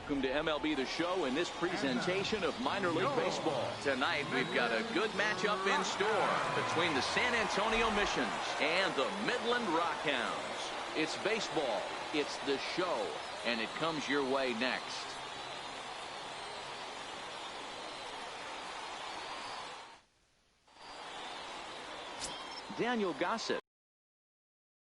welcome to MLB The Show in this presentation of minor league baseball. Tonight we've got a good matchup in store between the San Antonio Missions and the Midland Rockhounds. It's baseball, it's the show, and it comes your way next. Daniel Gossett,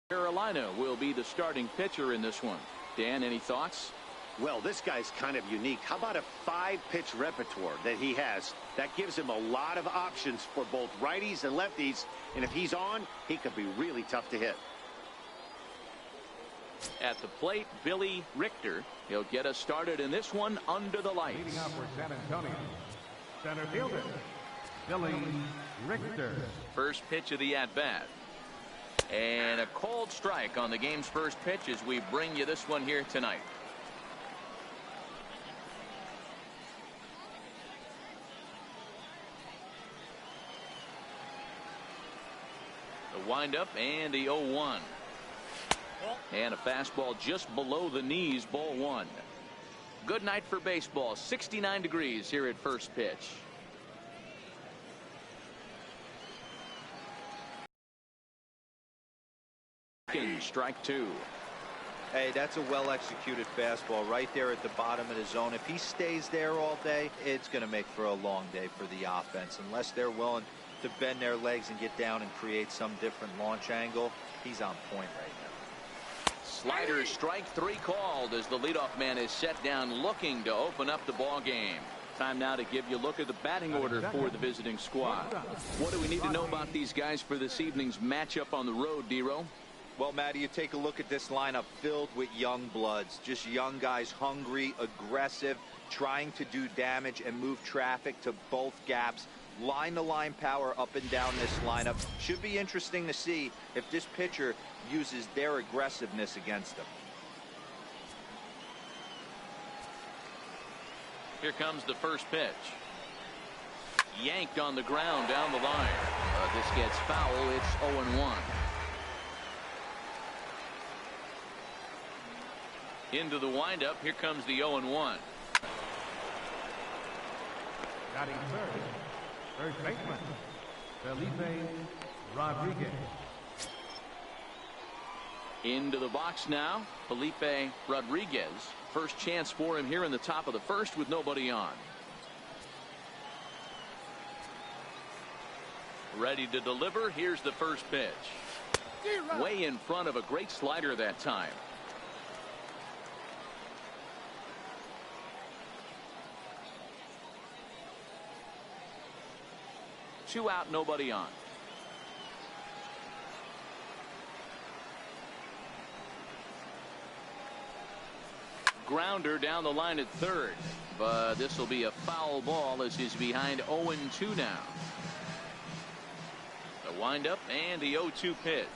Carolina, will be the starting pitcher in this one. Dan, any thoughts? Well, this guy's kind of unique. How about a 5-pitch repertoire that he has? That gives him a lot of options for both righties and lefties. And if he's on, he could be really tough to hit. At the plate, Billy Richter. He'll get us started in this one under the lights. Leading up for San Antonio, center fielder, Billy Richter. First pitch of the at-bat. And a cold strike on the game's first pitch as we bring you this one here tonight. The windup and the 0-1. And a fastball just below the knees, ball one. Good night for baseball. 69 degrees here at first pitch. Strike two. Hey, that's a well-executed fastball right there at the bottom of the zone. If he stays there all day, it's going to make for a long day for the offense. Unless they're willing to bend their legs and get down and create some different launch angle, he's on point right now. Slider, strike three called as the leadoff man is set down looking to open up the ball game. Time now to give you a look at the batting order for the visiting squad. What do we need to know about these guys for this evening's matchup on the road, D-Row? Well, Matty, you take a look at this lineup filled with young bloods, just young guys, hungry, aggressive, trying to do damage and move traffic to both gaps. Line-to-line power up and down this lineup. Should be interesting to see if this pitcher uses their aggressiveness against them. Here comes the first pitch. Yanked on the ground down the line. This gets foul. It's 0-1. Into the windup. Here comes the 0-1. Batting first baseman, Felipe Rodriguez. Into the box now, Felipe Rodriguez. First chance for him here in the top of the first with nobody on. Ready to deliver. Here's the first pitch. Way in front of a great slider that time. Two out, nobody on. Grounder down the line at third, but this will be a foul ball as he's behind 0-2 now. The windup and the 0-2 pitch.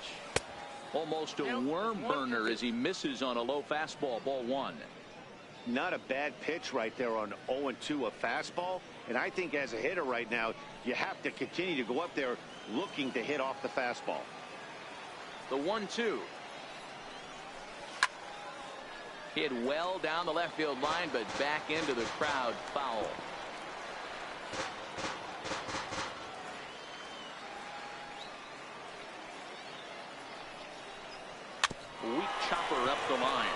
Almost a worm burner as he misses on a low fastball, ball one. Not a bad pitch right there on 0-2, a fastball. And I think as a hitter right now, you have to continue to go up there looking to hit off the fastball. The 1-2. Hit well down the left field line, but back into the crowd, foul. Weak chopper up the line.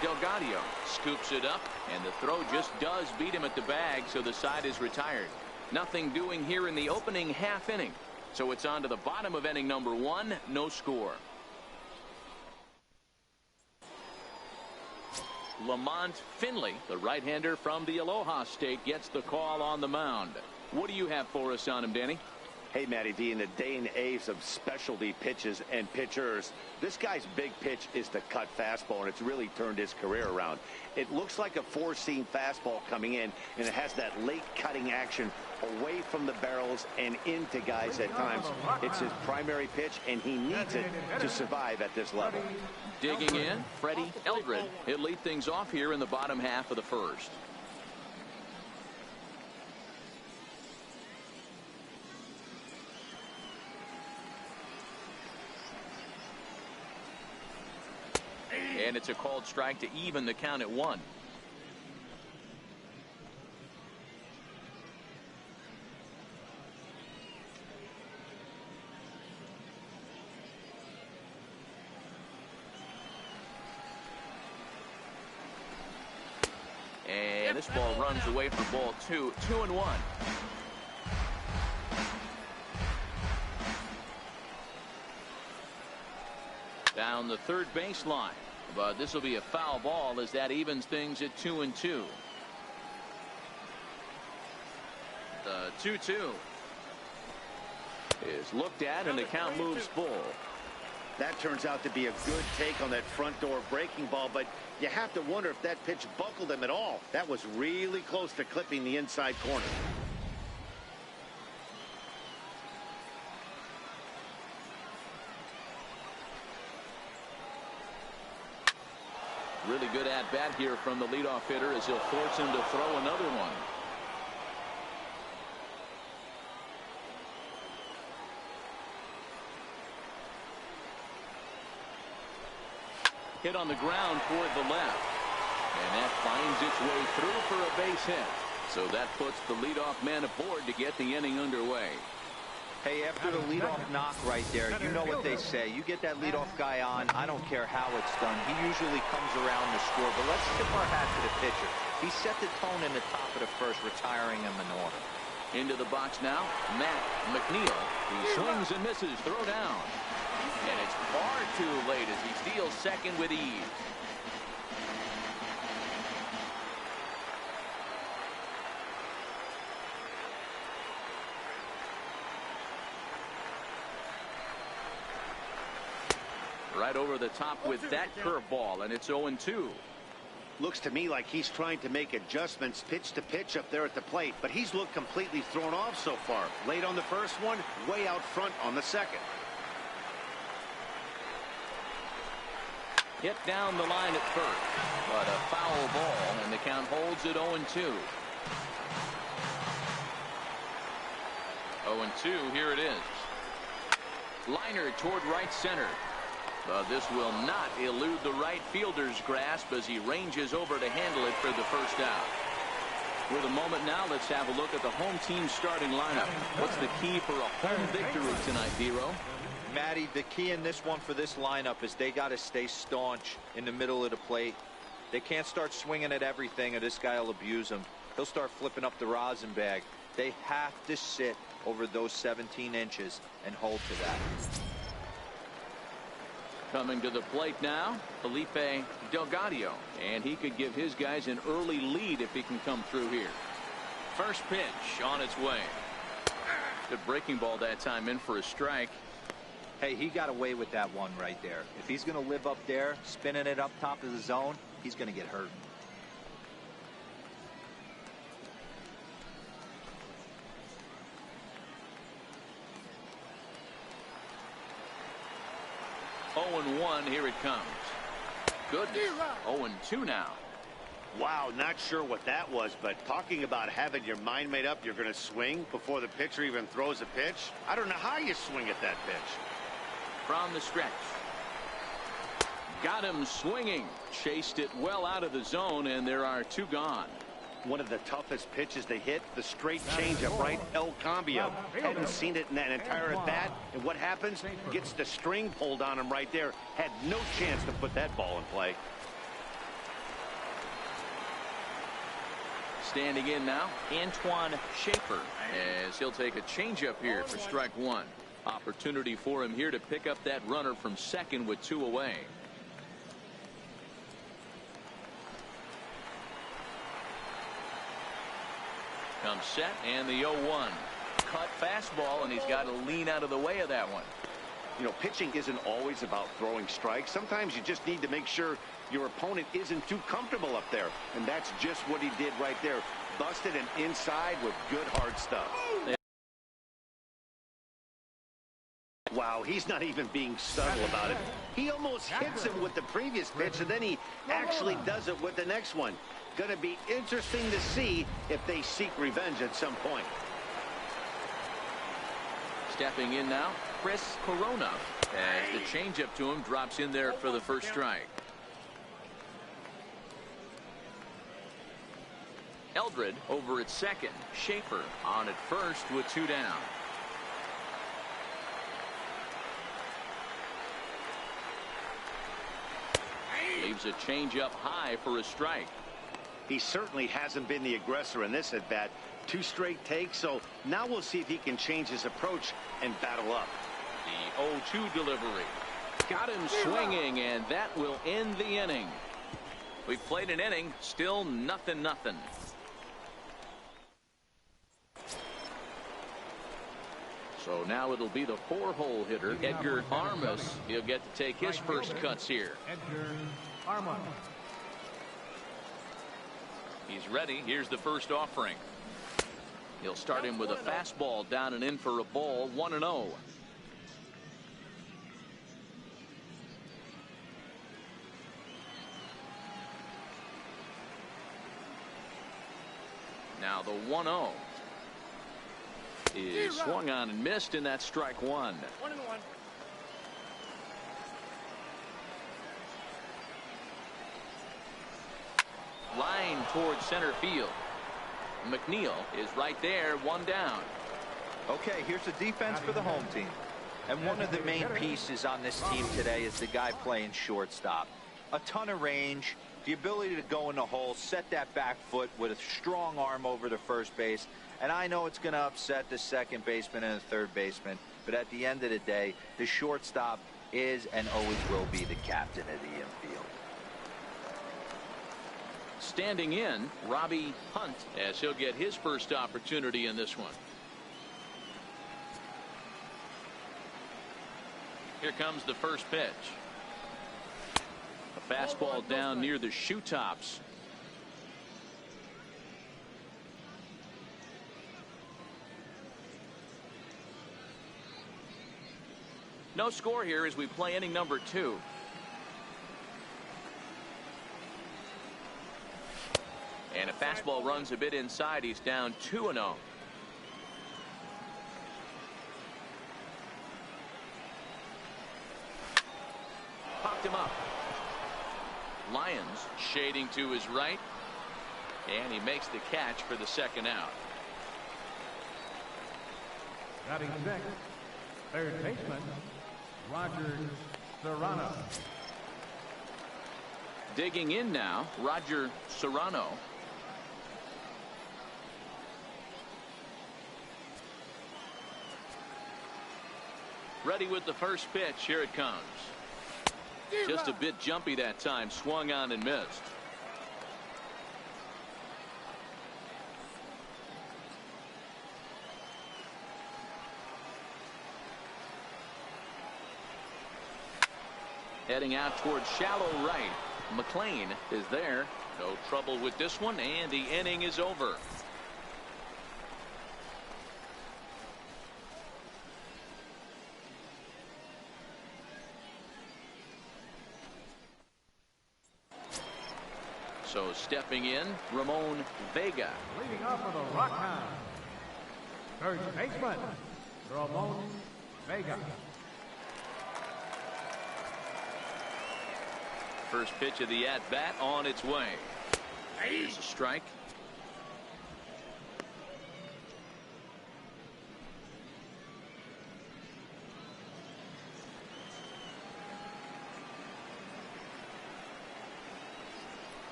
Delgado scoops it up, and the throw just does beat him at the bag, so the side is retired. Nothing doing here in the opening half inning. So it's on to the bottom of inning number one, no score. Lamont Finley, the right-hander from the Aloha State, gets the call on the mound. What do you have for us on him, Danny? Hey, Matty D, in the day and age of specialty pitches and pitchers, this guy's big pitch is the cut fastball, and it's really turned his career around. It looks like a four-seam fastball coming in, and it has that late cutting action away from the barrels and into guys at times. It's his primary pitch, and he needs it to survive at this level. Digging in, Freddie Eldred. He'll lead things off here in the bottom half of the first. And it's a called strike to even the count at 1. This ball runs away for ball 2, 2-1. Down the third baseline, but this will be a foul ball as that evens things at 2-2. The 2-2 is looked at and the count moves full. That turns out to be a good take on that front door breaking ball, but you have to wonder if that pitch buckled him at all. That was really close to clipping the inside corner. Really good at-bat here from the leadoff hitter as he'll force him to throw another one. Hit on the ground toward the left. And that finds its way through for a base hit. So that puts the leadoff man aboard to get the inning underway. Hey, after the leadoff knock right there, you know what they say. You get that leadoff guy on, I don't care how it's done. He usually comes around to score, but let's tip our hat to the pitcher. He set the tone in the top of the first, retiring him in order. Into the box now, Matt McNeil. He swings and misses, throw down. And it's far too late as he steals second with ease. Right over the top with that curveball, and it's 0-2. Looks to me like he's trying to make adjustments pitch to pitch up there at the plate, but he's looked completely thrown off so far. Late on the first one, way out front on the second. Hit down the line at first, but a foul ball, and the count holds at 0-2. 0-2, here it is. Liner toward right center. This will not elude the right fielder's grasp as he ranges over to handle it for the first out. With a moment now, let's have a look at the home team starting lineup. What's the key for a home victory tonight, Dero? Matty, the key in this one for this lineup is they got to stay staunch in the middle of the plate. They can't start swinging at everything or this guy will abuse them. He'll start flipping up the rosin bag. They have to sit over those 17 inches and hold to that. Coming to the plate now, Felipe Delgado, and he could give his guys an early lead if he can come through here. First pitch on its way. Good breaking ball that time, in for a strike. Hey, he got away with that one right there. If he's going to live up there, spinning it up top of the zone, he's going to get hurt. Oh, 0-1, here it comes. Goodness. 0-2 now. Wow, not sure what that was, but talking about having your mind made up you're going to swing before the pitcher even throws a pitch. I don't know how you swing at that pitch. From the stretch. Got him swinging. Chased it well out of the zone, and there are two gone. One of the toughest pitches they hit, the straight changeup, right? El Cambio. Hadn't seen it in that entire at bat. And what happens? Gets the string pulled on him right there. Had no chance to put that ball in play. Standing in now, Antoine Schaefer, as he'll take a changeup here for strike one. Opportunity for him here to pick up that runner from second with two away. Comes set, and the 0-1. Cut fastball, and he's got to lean out of the way of that one. You know, pitching isn't always about throwing strikes. Sometimes you just need to make sure your opponent isn't too comfortable up there. And that's just what he did right there. Busted and inside with good hard stuff. Wow, he's not even being subtle about it. He almost hits him with the previous pitch, and then he actually does it with the next one. Going to be interesting to see if they seek revenge at some point. Stepping in now, Chris Corona, as the changeup to him drops in there for the first strike. Eldred over at second. Schaefer on at first with two down. Leaves a changeup high for a strike. He certainly hasn't been the aggressor in this at bat. 2 straight takes, so now we'll see if he can change his approach and battle up. The 0-2 delivery. Got him swinging, and that will end the inning. We've played an inning, still nothing. So now it'll be the 4-hole hitter, Edgar Armas. He'll get to take his first cuts here. Edgar Armas. He's ready. Here's the first offering. He'll start him with a fastball down and in for a ball. 1-0. Now the 1-0 is swung on and missed, and that's strike 1. 1-1. Line towards center field. McNeil is right there, 1 down. Okay, here's the defense for the home team. And one of the main pieces on this team today is the guy playing shortstop. A ton of range, the ability to go in the hole, set that back foot with a strong arm over the first base. And I know it's going to upset the second baseman and the third baseman, but at the end of the day, the shortstop is and always will be the captain of the infield. Standing in, Robbie Hunt, as he'll get his first opportunity in this one. Here comes the first pitch. A fastball down near the shoe tops. No score here as we play inning number 2. And a fastball runs a bit inside. He's down 2-0. Popped him up. Lyons shading to his right. And he makes the catch for the second out. Batting 6th, third baseman, Roger Serrano. Digging in now, Roger Serrano. Ready with the first pitch. Here it comes. Just a bit jumpy that time. Swung on and missed. Heading out towards shallow right. McLean is there. No trouble with this one, and the inning is over. So stepping in, Ramon Vega. Leading off for the Rockhounds, third baseman, Ramon Vega. First pitch of the at-bat on its way. Here's a strike.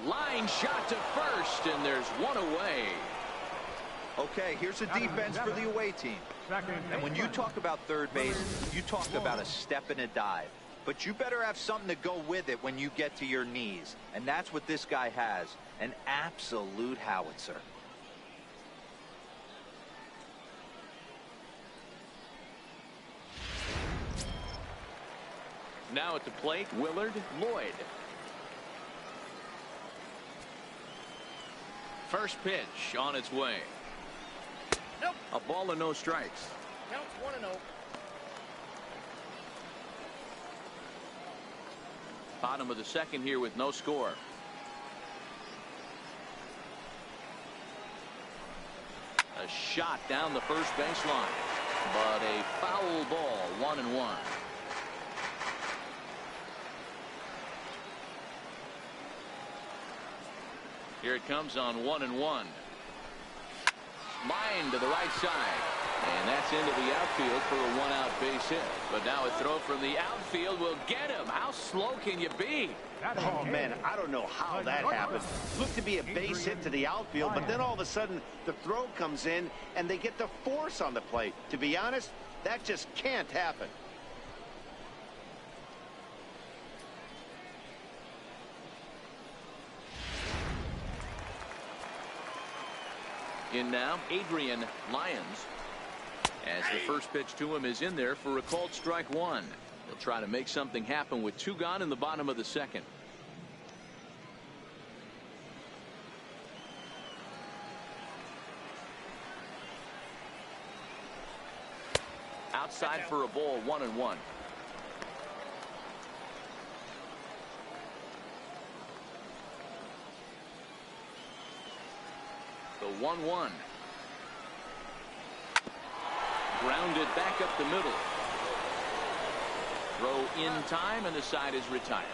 Line shot to first, and there's one away. Okay, here's the defense for the away team. And when you talk about third base, you talk about a step and a dive. But you better have something to go with it when you get to your knees. And that's what this guy has. An absolute howitzer. Now at the plate, Willard Lloyd. First pitch on its way. Nope. A ball and no strikes. Counts 1-0. Bottom of the second here with no score. A shot down the first baseline, but a foul ball. 1-1. Here it comes on 1-1. Line to the right side. And that's into the outfield for a one-out base hit. But now a throw from the outfield will get him. How slow can you be? Oh, man, I don't know how that happened. Looked to be a base hit to the outfield, but then all of a sudden the throw comes in and they get the force on the plate. To be honest, that just can't happen. In now, Adrian Lyons. As the first pitch to him is in there for a called strike one. He'll try to make something happen with two gone in the bottom of the second. Outside for a ball, 1-1. The 1-1. Grounded back up the middle. Throw in time, and the side is retired.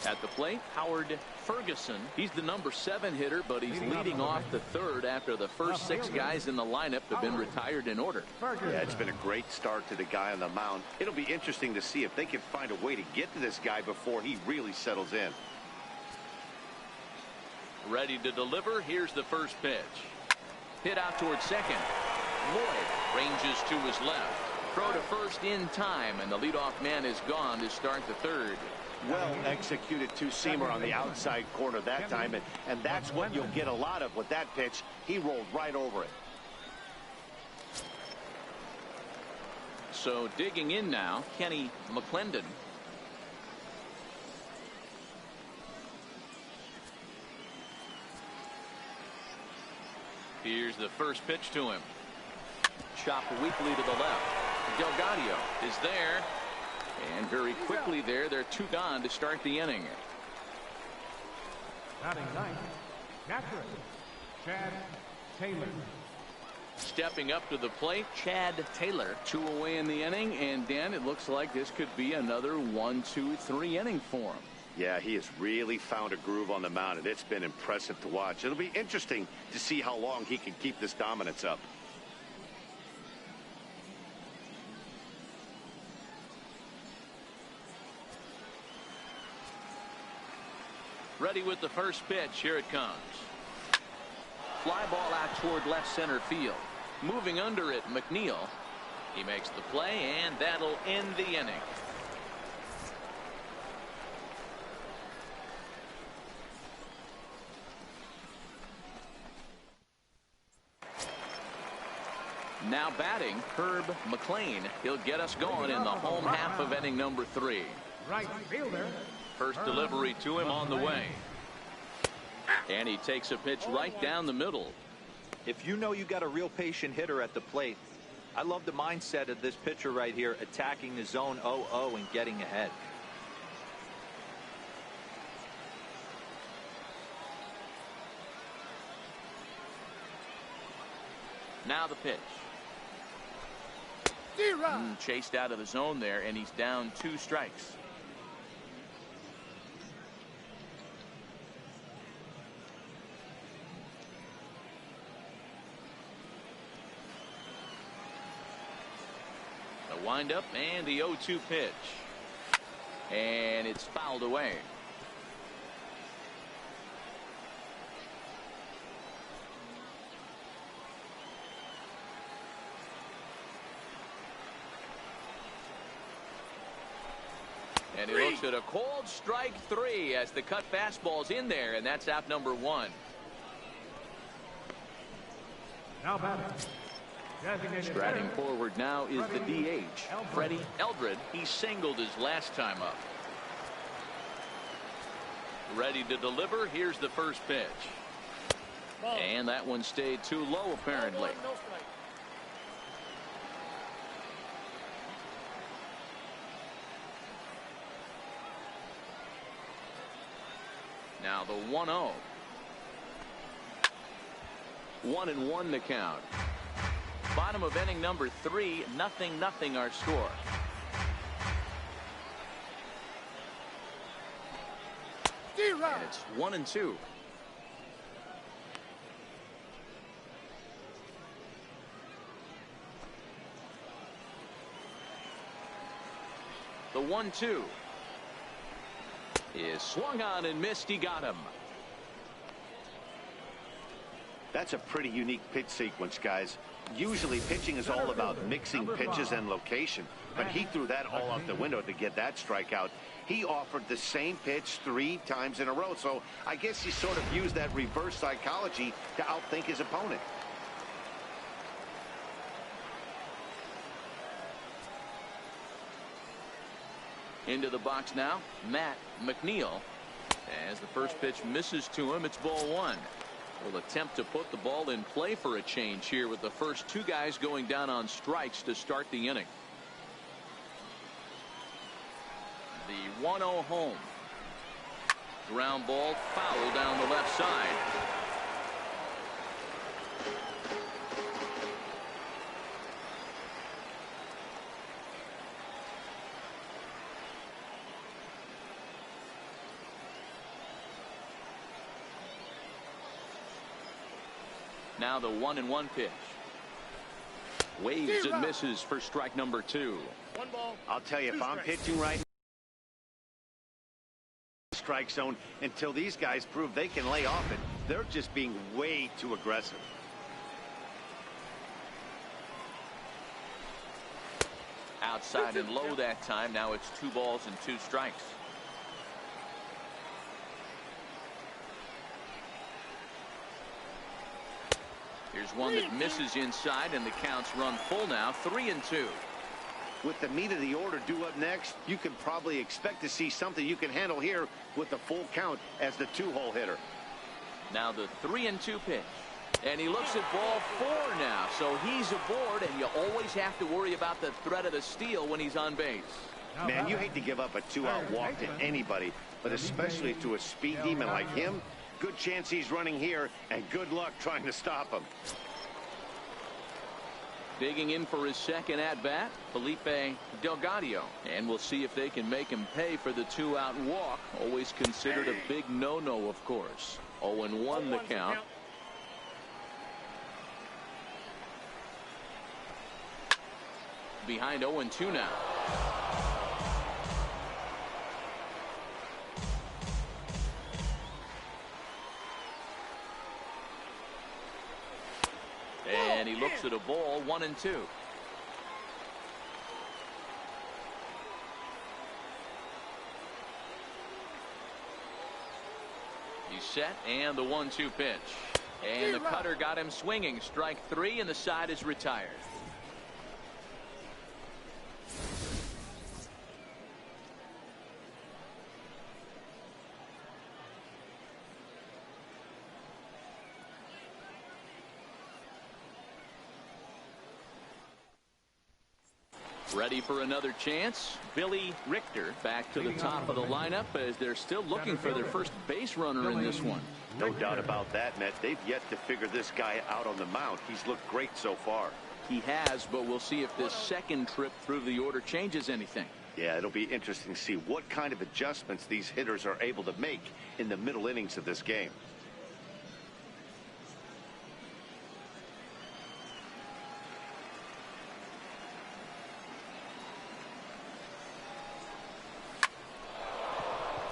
At the plate, Howard Ferguson. He's the number 7 hitter, but he's leading off the third after the first 6 guys in the lineup have been retired in order. Yeah, it's been a great start to the guy on the mound. It'll be interesting to see if they can find a way to get to this guy before he really settles in. Ready to deliver. Here's the first pitch. Hit out towards second. Lloyd ranges to his left. Throw to first in time, and the leadoff man is gone to start the third. Well executed two-seamer on the outside corner that time, and that's what you'll get a lot of with that pitch. He rolled right over it. So digging in now, Kenny McClendon. Here's the first pitch to him. Chop weakly to the left. Delgado is there. And very quickly there, they're 2 gone to start the inning. Batting ninth, catcher, Chad Taylor. Stepping up to the plate, Chad Taylor. 2 away in the inning, and Dan, it looks like this could be another 1, 2, 3 inning for him. Yeah, he has really found a groove on the mound, and it's been impressive to watch. It'll be interesting to see how long he can keep this dominance up. Ready with the first pitch. Here it comes. Fly ball out toward left center field. Moving under it, McNeil. He makes the play, and that'll end the inning. Now batting, Herb McLean. He'll get us going in the home half of inning number 3. Right fielder. First delivery to him on the way. And he takes a pitch right down the middle. If you know you got a real patient hitter at the plate, I love the mindset of this pitcher right here, attacking the zone 0-0 and getting ahead. Now the pitch. Chased out of the zone there, and he's down 2 strikes. The windup and the 0-2 pitch. And it's fouled away. And he looks at a cold strike 3 as the cut fastball's in there, and that's out number 1. Now batting. Striding forward now is the DH, Freddie Eldred. He singled his last time up. Ready to deliver. Here's the first pitch. And that one stayed too low, apparently. Now the 1-0. 1-1 the count. bottom of inning number 3, 0-0 our score. And it's 1-2. The 1-2 is swung on and missed. He got him. That's a pretty unique pitch sequence, guys. Usually pitching is all about mixing pitches and location, but he threw that all out the window to get that strikeout. He offered the same pitch 3 times in a row, so I guess he sort of used that reverse psychology to outthink his opponent. Into the box now, Matt McNeil. As the first pitch misses to him, it's ball 1. Will attempt to put the ball in play for a change here with the first 2 guys going down on strikes to start the inning. The 1-0 home. Ground ball foul down the left side. Now the 1-1 pitch. Waves and misses for strike number 2. 1 ball. I'll tell you, if I'm pitching right now, strike zone, until these guys prove they can lay off it, they're just being way too aggressive. Outside and low that time. Now it's 2 balls and 2 strikes. Here's one that misses inside, and the count's run full now, 3-2. With the meat of the order due up next, you can probably expect to see something you can handle here with the full count as the 2-hole hitter. Now the 3-2 pitch. And he looks at ball 4 now, so he's aboard, and you always have to worry about the threat of the steal when he's on base. Man, you hate to give up a 2-out walk to anybody, but especially to a speed demon like him. Good chance he's running here, and good luck trying to stop him. Digging in for his second at-bat, Felipe Delgado. And we'll see if they can make him pay for the 2-out walk. Always considered a big no-no, of course. 0-1 the count. Behind 0-2 now. And he looks at a ball, 1-2. He's set, and the 1-2 pitch. And the cutter got him swinging. Strike 3, and the side is retired. Ready for another chance. Billy Richter back to the top of the lineup as they're still looking for their first base runner in this one. No doubt about that, Matt. They've yet to figure this guy out on the mound. He's looked great so far. He has, but we'll see if this second trip through the order changes anything. Yeah, it'll be interesting to see what kind of adjustments these hitters are able to make in the middle innings of this game.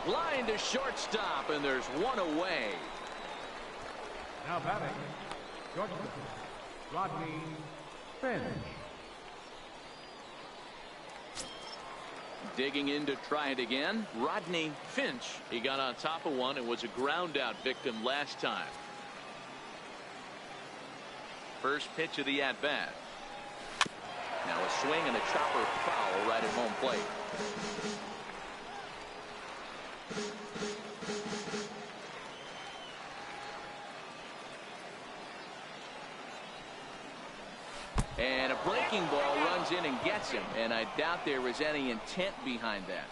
Line to shortstop, and there's one away. Now batting, shortstop, Rodney Finch. Digging in to try it again, Rodney Finch. He got on top of one and was a ground out victim last time. First pitch of the at-bat. Now a swing and a chopper foul right at home plate. And a breaking ball runs in and gets him, and I doubt there was any intent behind that.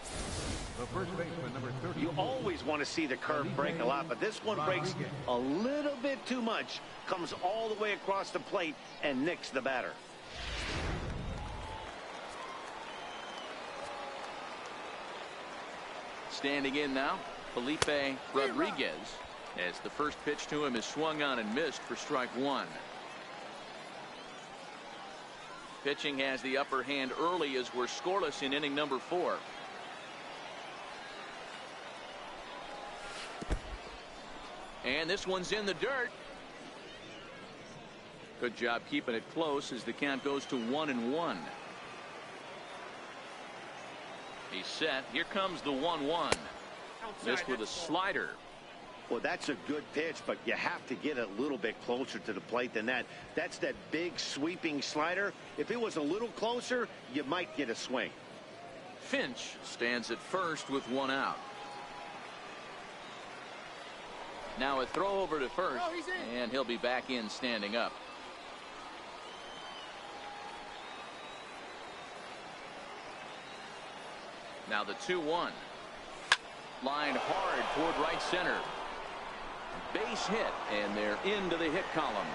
The first baseman, number 30. You always want to see the curve break a lot, but this one breaks a little bit too much, comes all the way across the plate and nicks the batter. Standing in now, Felipe Rodriguez, as the first pitch to him is swung on and missed for strike one. Pitching has the upper hand early as we're scoreless in inning number 4. And this one's in the dirt. Good job keeping it close as the count goes to 1-1. He's set. Here comes the 1-1. Missed with a slider. Well, that's a good pitch, but you have to get a little bit closer to the plate than that. That's that big sweeping slider. If it was a little closer, you might get a swing. Finch stands at first with one out. Now a throw over to first, and he'll be back in standing up. Now the 2-1. Lined hard toward right center. Base hit, and they're into the hit column.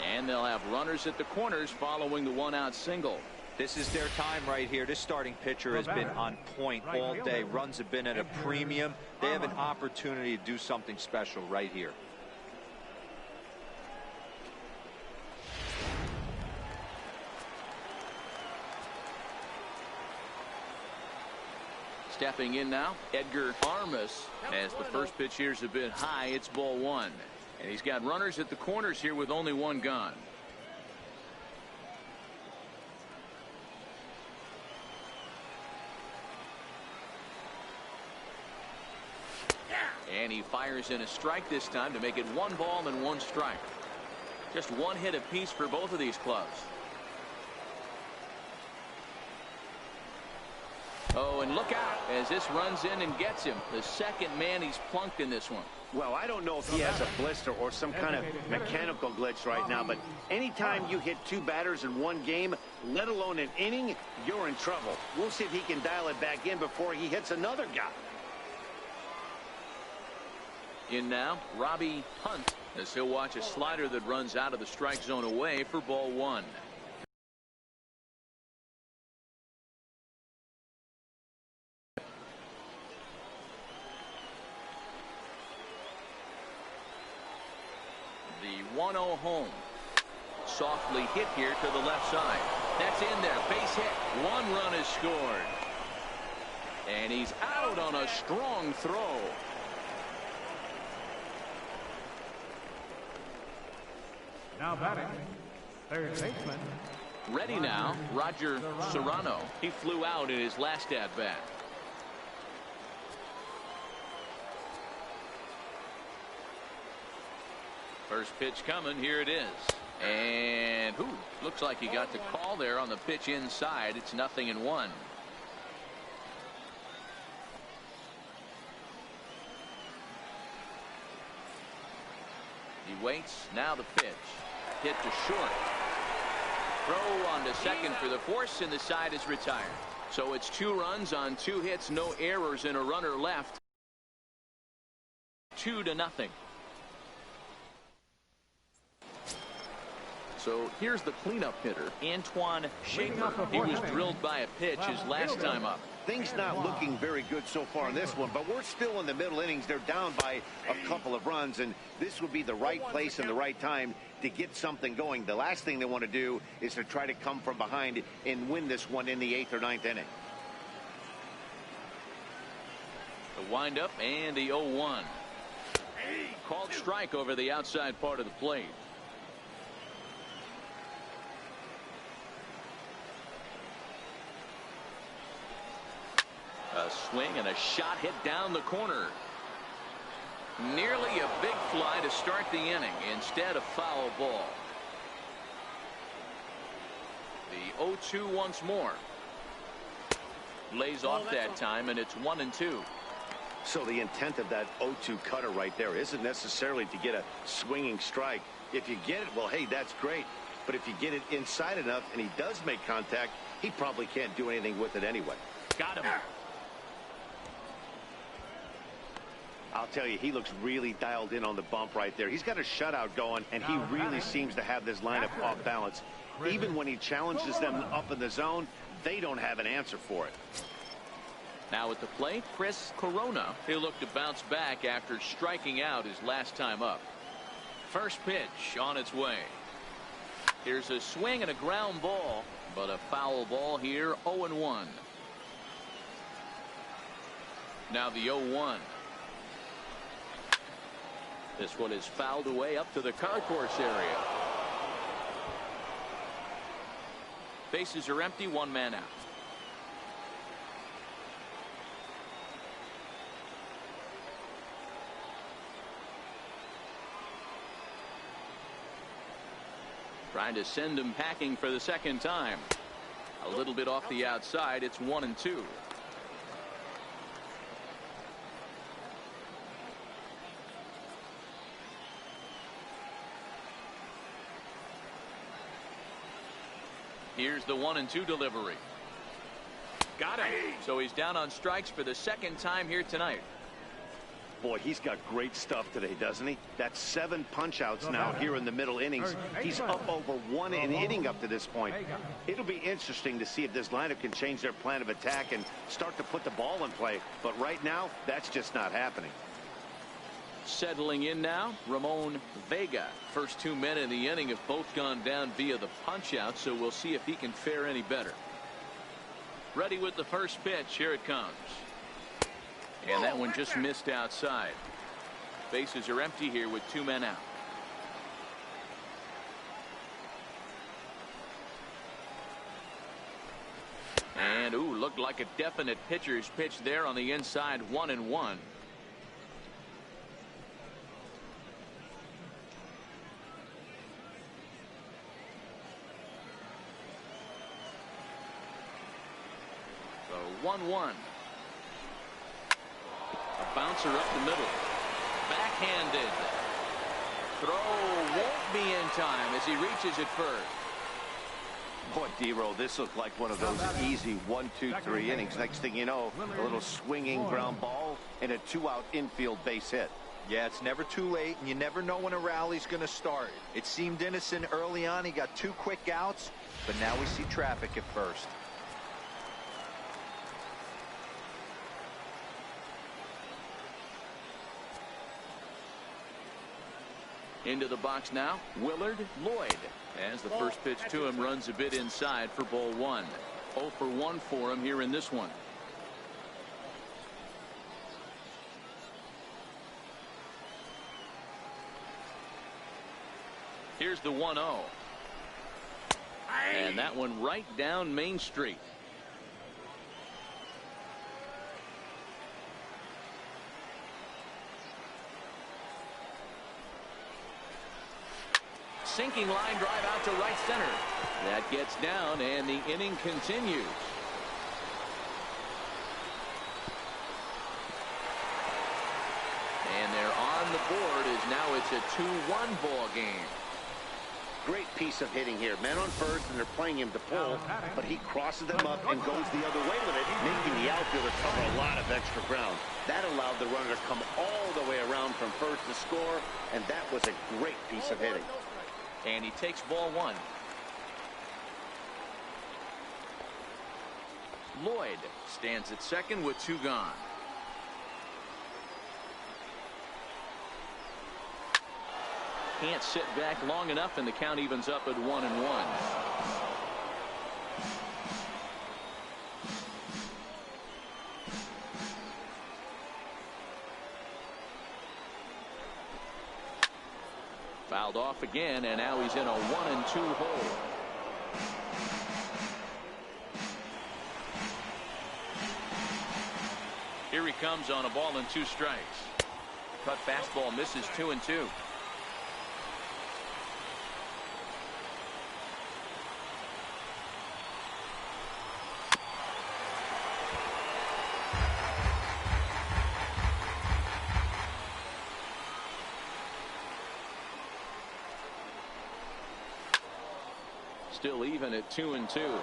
And they'll have runners at the corners following the one-out single. This is their time right here. This starting pitcher has been on point all day. Runs have been at a premium. They have an opportunity to do something special right here. Stepping in now, Edgar Armas, as the first pitch here is a bit high. It's ball one. And he's got runners at the corners here with only one gone. And he fires in a strike this time to make it 1 ball and 1 strike. Just 1 hit apiece for both of these clubs. Oh, and look out as this runs in and gets him. The second man he's plunked in this one. Well, I don't know if he has a blister or some kind of mechanical glitch right now, but anytime you hit 2 batters in 1 game, let alone an inning, you're in trouble. We'll see if he can dial it back in before he hits another guy. In now, Robbie Hunt, as he'll watch a slider that runs out of the strike zone away for ball 1. The 1-0 home. Softly hit here to the left side. That's in there. Base hit. 1 run is scored. And he's out on a strong throw. Now batting, third baseman. Ready now, Roger Serrano. He flew out in his last at-bat. First pitch coming. Here it is. And looks like he got the call there on the pitch inside. It's 0-1. He waits. Now the pitch. Hit to short. Throw on to second for the force, and the side is retired. So it's 2 runs on 2 hits, no errors, and a runner left. 2-0. So here's the cleanup hitter, Antoine Schaefer. He was drilled by a pitch his last time up. Things not looking very good so far in this one, but we're still in the middle innings. They're down by a couple of runs, and this would be the right place and the right time to get something going. The last thing they want to do is to try to come from behind and win this one in the 8th or 9th inning. The windup and the 0-1. Called strike over the outside part of the plate. A swing and a shot hit down the corner. Nearly a big fly to start the inning. Instead, a foul ball. The 0-2 once more. Lays off that time, and it's 1-2. So the intent of that 0-2 cutter right there isn't necessarily to get a swinging strike. If you get it, well, hey, that's great. But if you get it inside enough and he does make contact, he probably can't do anything with it anyway. Got him. I'll tell you, he looks really dialed in on the bump right there. He's got a shutout going, and he really seems to have this lineup off balance. Even when he challenges them up in the zone, they don't have an answer for it. Now at the plate, Chris Corona. He'll look to bounce back after striking out his last time up. First pitch on its way. Here's a swing and a ground ball, but a foul ball here. 0-1. Now the 0-1. This one is fouled away up to the concourse area. Bases are empty, one man out. Trying to send him packing for the second time. A little bit off the outside. It's 1-2. Here's the 1-2 delivery. Got it. So he's down on strikes for the second time here tonight. Boy, he's got great stuff today, doesn't he? That's 7 punch-outs now here in the middle innings. He's up over 1 an inning up to this point. It'll be interesting to see if this lineup can change their plan of attack and start to put the ball in play. But right now, that's just not happening. Settling in now, Ramon Vega. First 2 men in the inning have both gone down via the punch-out, so we'll see if he can fare any better. Ready with the first pitch. Here it comes. And that one just missed outside. Bases are empty here with 2 men out. And ooh, looked like a definite pitcher's pitch there on the inside. 1-1. So 1-1. A bouncer up the middle. Backhanded. Throw won't be in time as he reaches it first. Boy, D-Roll, this looked like one of those easy 1, 2, 3 innings. Next thing you know, a little swinging ground ball and a 2-out infield base hit. Yeah, it's never too late, and you never know when a rally's going to start. It seemed innocent early on. He got 2 quick outs, but now we see traffic at first. Into the box now, Willard Lloyd. As the first pitch to him runs a bit inside for ball 1. 0 for 1 for him here in this one. Here's the 1-0. And that one right down Main Street. Sinking line drive out to right center. That gets down and the inning continues. And they're on the board as now it's a 2-1 ball game. Great piece of hitting here. Men on first and they're playing him to pull, but he crosses them up and goes the other way with it, making the outfielder cover a lot of extra ground. That allowed the runner to come all the way around from first to score, and that was a great piece of hitting. And he takes ball 1. Lloyd stands at second with 2 gone. Can't sit back long enough, and the count evens up at 1-1. Fouled off again, and now he's in a 1-2 hole. Here he comes on a ball and 2 strikes. Cut fastball misses 2-2. Still even at 2-2.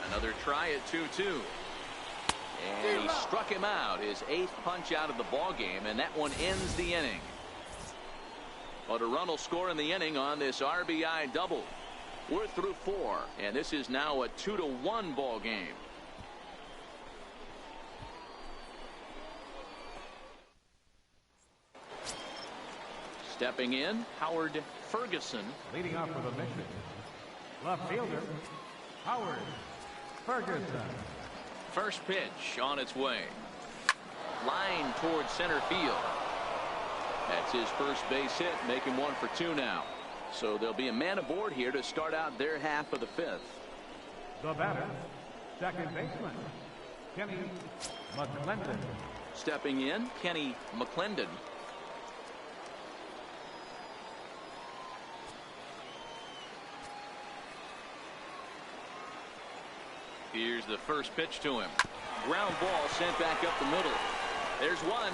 Another try at 2-2. And he struck him out. His 8th punch out of the ball game, and that one ends the inning. But a run will score in the inning on this RBI double. We're through 4, and this is now a 2-1 ball game. Stepping in, Howard Ferguson. Leading off for the mission, left fielder, Howard Ferguson. First pitch on its way. Line towards center field. That's his first base hit, making 1 for 2 now. So there'll be a man aboard here to start out their half of the 5th. The batter, second baseman, Kenny McClendon. Stepping in, Kenny McClendon. Here's the first pitch to him. Ground ball sent back up the middle. There's one.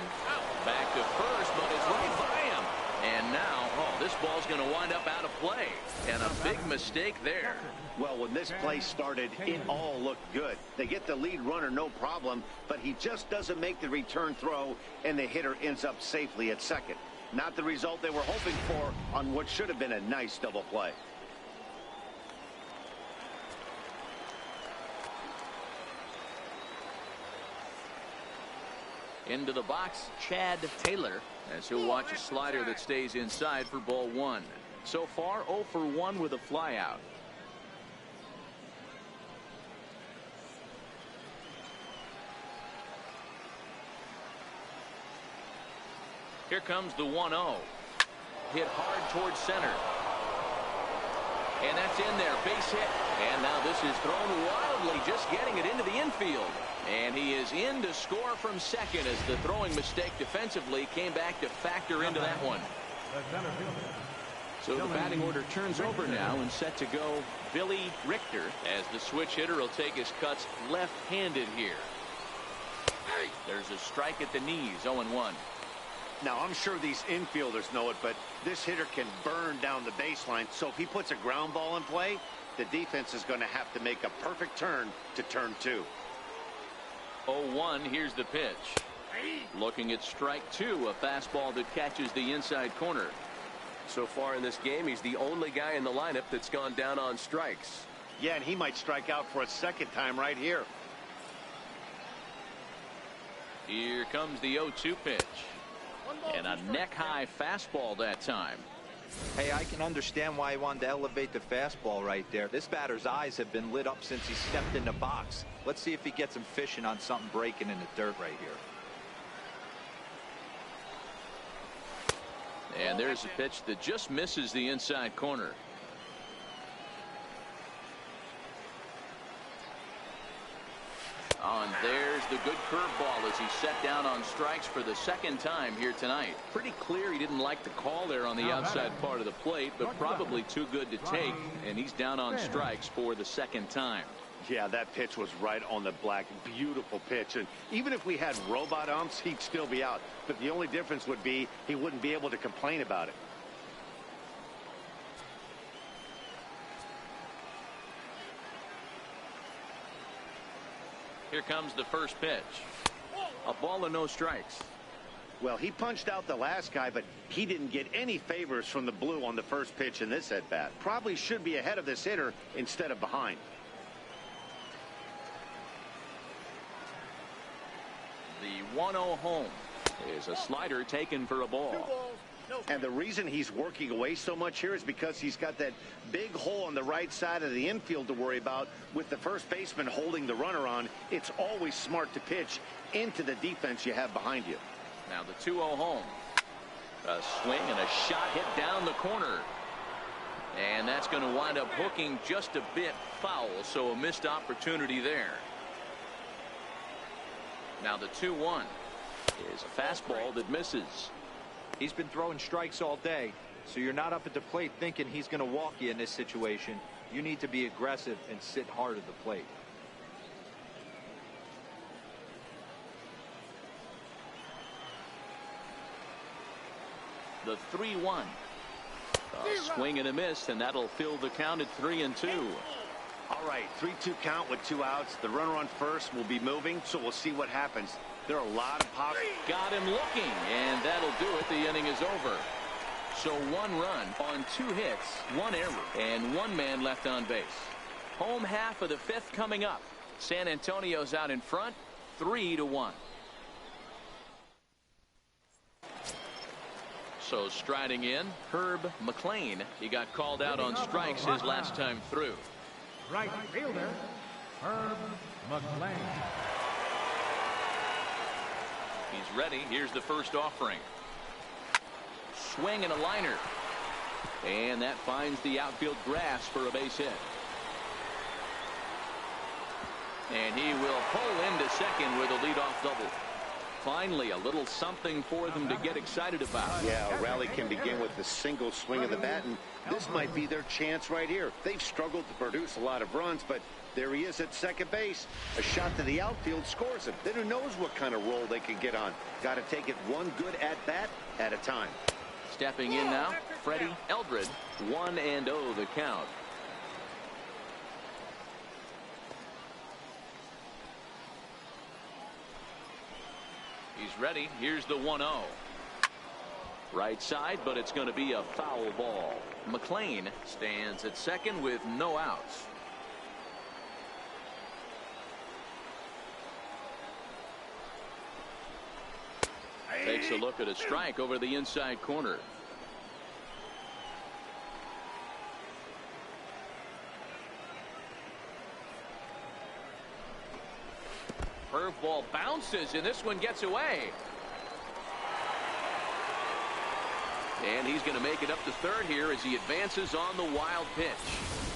Back to first, but it's right by him. And now, this ball's going to wind up out of play. And a big mistake there. Well, when this play started, it all looked good. They get the lead runner, no problem, but he just doesn't make the return throw, and the hitter ends up safely at second. Not the result they were hoping for on what should have been a nice double play. Into the box, Chad Taylor, as he'll watch a slider that stays inside for ball 1. So far, 0 for 1 with a flyout. Here comes the 1-0. Hit hard towards center. And that's in there, base hit. And now this is thrown wildly, just getting it into the infield. And he is in to score from second as the throwing mistake defensively came back to factor into that one. So the batting order turns over now and set to go Billy Richter, as the switch hitter will take his cuts left-handed here. There's a strike at the knees, 0-1. Now, I'm sure these infielders know it, but this hitter can burn down the baseline. So if he puts a ground ball in play, the defense is going to have to make a perfect turn to turn 2. 0-1, here's the pitch. Looking at strike 2, a fastball that catches the inside corner. So far in this game, he's the only guy in the lineup that's gone down on strikes. Yeah, and he might strike out for a second time right here. Here comes the 0-2 pitch. And a neck-high fastball that time. Hey, I can understand why he wanted to elevate the fastball right there. This batter's eyes have been lit up since he stepped in the box. Let's see if he gets him fishing on something breaking in the dirt right here. And there's a pitch that just misses the inside corner. Oh, and there's the good curveball as he set down on strikes for the second time here tonight. Pretty clear he didn't like the call there on the outside part of the plate, but probably too good to take, and he's down on strikes for the second time. Yeah, that pitch was right on the black. Beautiful pitch. And even if we had robot umps, he'd still be out. But the only difference would be he wouldn't be able to complain about it. Here comes the first pitch. A ball and no strikes. Well, he punched out the last guy, but he didn't get any favors from the blue on the first pitch in this at-bat. Probably should be ahead of this hitter instead of behind. The 1-0 home is a slider taken for a ball. And the reason he's working away so much here is because he's got that big hole on the right side of the infield to worry about. With the first baseman holding the runner on, it's always smart to pitch into the defense you have behind you. Now the 2-0 home. A swing and a shot hit down the corner. And that's going to wind up hooking just a bit foul, so a missed opportunity there. Now the 2-1 is a fastball that misses. He's been throwing strikes all day, so you're not up at the plate thinking he's going to walk you in this situation. You need to be aggressive and sit hard at the plate. The 3-1. A swing and a miss, and that'll fill the count at 3-2. All right, 3-2 count with 2 outs. The runner on first will be moving, so we'll see what happens. There are a lot of pops. Got him looking, and that'll do it. The inning is over. So 1 run on 2 hits, 1 error, and 1 man left on base. Home half of the 5th coming up. San Antonio's out in front, 3-1. So striding in, Herb McLean. He got called out on strikes his last time through. Right fielder, Herb McLean. He's ready. Here's the first offering. Swing and a liner. And that finds the outfield grass for a base hit. And he will pull into second with a leadoff double. Finally, a little something for them to get excited about. Yeah, a rally can begin with a single swing of the bat, and this might be their chance right here. They've struggled to produce a lot of runs, but there he is at second base. A shot to the outfield scores him. Then who knows what kind of roll they can get on. Got to take it one good at-bat at a time. Stepping in now, Freddie Eldred. 1-0 the count. He's ready. Here's the 1-0. Right side, but it's going to be a foul ball. McLean stands at second with no outs. Takes a look at a strike over the inside corner. Curveball bounces, and this one gets away. And he's going to make it up to third here as he advances on the wild pitch.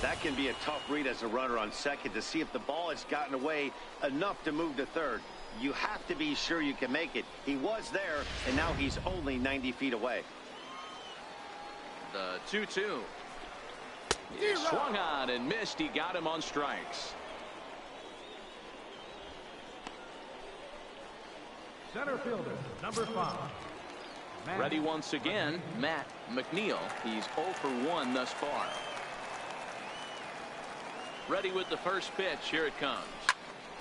That can be a tough read as a runner on second to see if the ball has gotten away enough to move to third. You have to be sure you can make it. He was there, and now he's only 90 feet away. The 2-2. He swung on and missed. He got him on strikes. Center fielder, number 5. Ready once again, Matt McNeil. He's 0 for 1 thus far. Ready with the first pitch. Here it comes.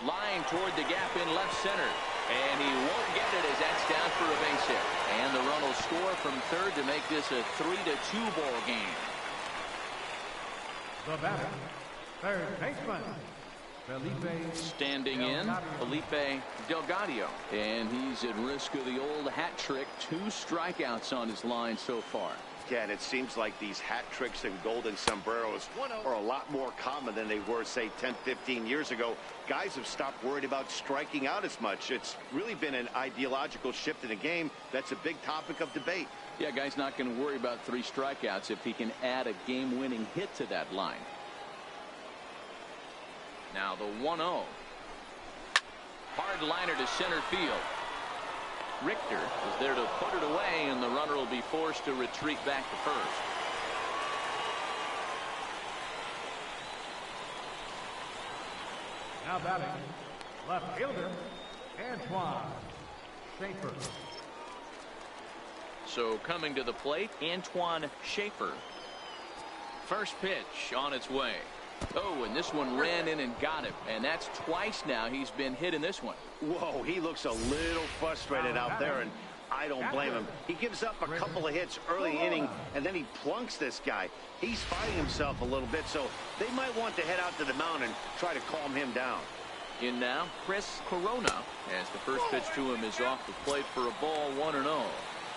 Line toward the gap in left center. And he won't get it as that's down for a base hit. And the run will score from third to make this a 3-2 ball game. The batter, third baseman, Felipe. Standing in, Felipe Delgado. And he's at risk of the old hat trick. 2 strikeouts on his line so far. Yeah, and it seems like these hat tricks and golden sombreros are a lot more common than they were, say, 10, 15 years ago. Guys have stopped worried about striking out as much. It's really been an ideological shift in the game. That's a big topic of debate. Yeah, guy's not going to worry about 3 strikeouts if he can add a game-winning hit to that line. Now the 1-0. Hard liner to center field. Richter is there to put it away, and the runner will be forced to retreat back to first. Now batting, left fielder, Antoine Schaefer. So coming to the plate, Antoine Schaefer. First pitch on its way. Oh, and this one ran in and got him. And that's twice now he's been hit in this one. Whoa, he looks a little frustrated out there, and I don't blame him. He gives up a couple of hits early inning, and then he plunks this guy. He's fighting himself a little bit, so they might want to head out to the mound and try to calm him down. In now, Chris Corona, as the first pitch to him is off the plate for a ball, 1-0.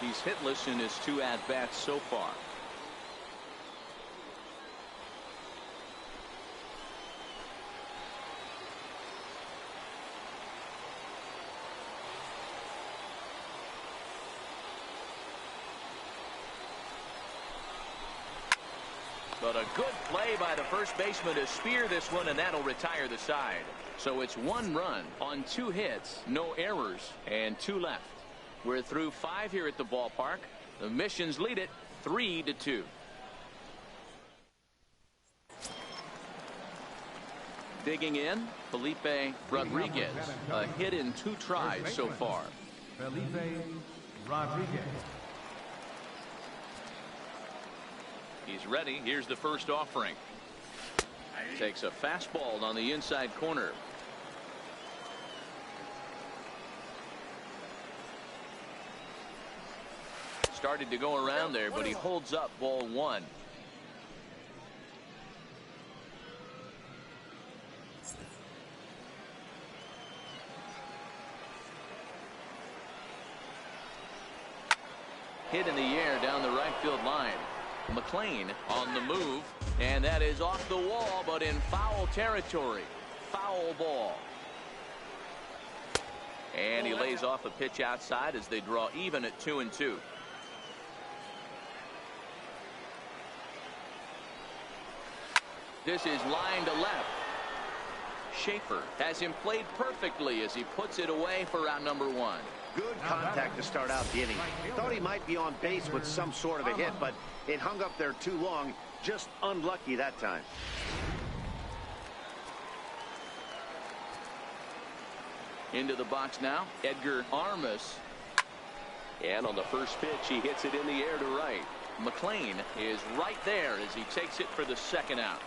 He's hitless in his 2 at-bats so far. But a good play by the first baseman to spear this one, and that'll retire the side. So it's 1 run on 2 hits, no errors, and 2 left. We're through 5 here at the ballpark. The Missions lead it 3-2. Digging in, Felipe Rodriguez. A hit in 2 tries so far. Felipe Rodriguez. He's ready. Here's the first offering. Takes a fastball on the inside corner. Started to go around there, but he holds up ball 1. Hit in the air down the right field line. McLean on the move, and that is off the wall, but in foul territory. Foul ball. And he lays off a pitch outside as they draw even at 2-2. This is line to left. Schaefer has him played perfectly as he puts it away for out number 1. Good contact to start out the inning. Thought he might be on base with some sort of a hit, but it hung up there too long. Just unlucky that time. Into the box now, Edgar Armas. And on the first pitch, he hits it in the air to right. McLean is right there as he takes it for the second out.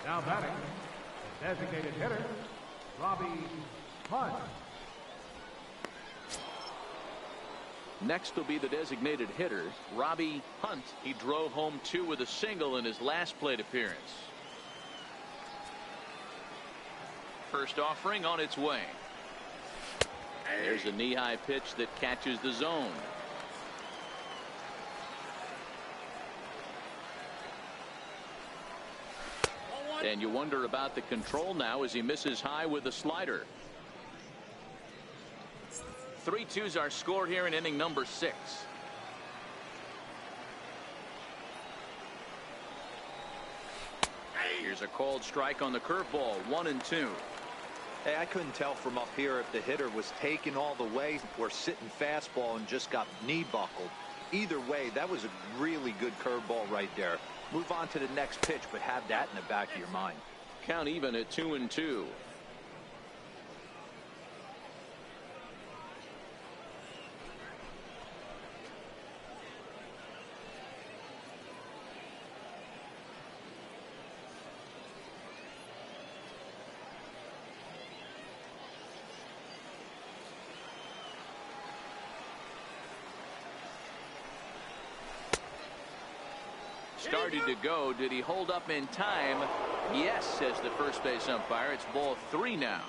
Now batting, the designated hitter, Robbie Hunt. Next will be the designated hitter, Robbie Hunt. He drove home 2 with a single in his last plate appearance. First offering on its way. There's a knee-high pitch that catches the zone. And you wonder about the control now as he misses high with the slider. 3-2s are scored here in inning number 6. Here's a called strike on the curveball, 1-2. Hey, I couldn't tell from up here if the hitter was taken all the way or sitting fastball and just got knee buckled. Either way, that was a really good curveball right there. Move on to the next pitch, but have that in the back of your mind. Count even at 2-2. Started to go. Did he hold up in time? Yes, says the first base umpire. It's ball 3 now.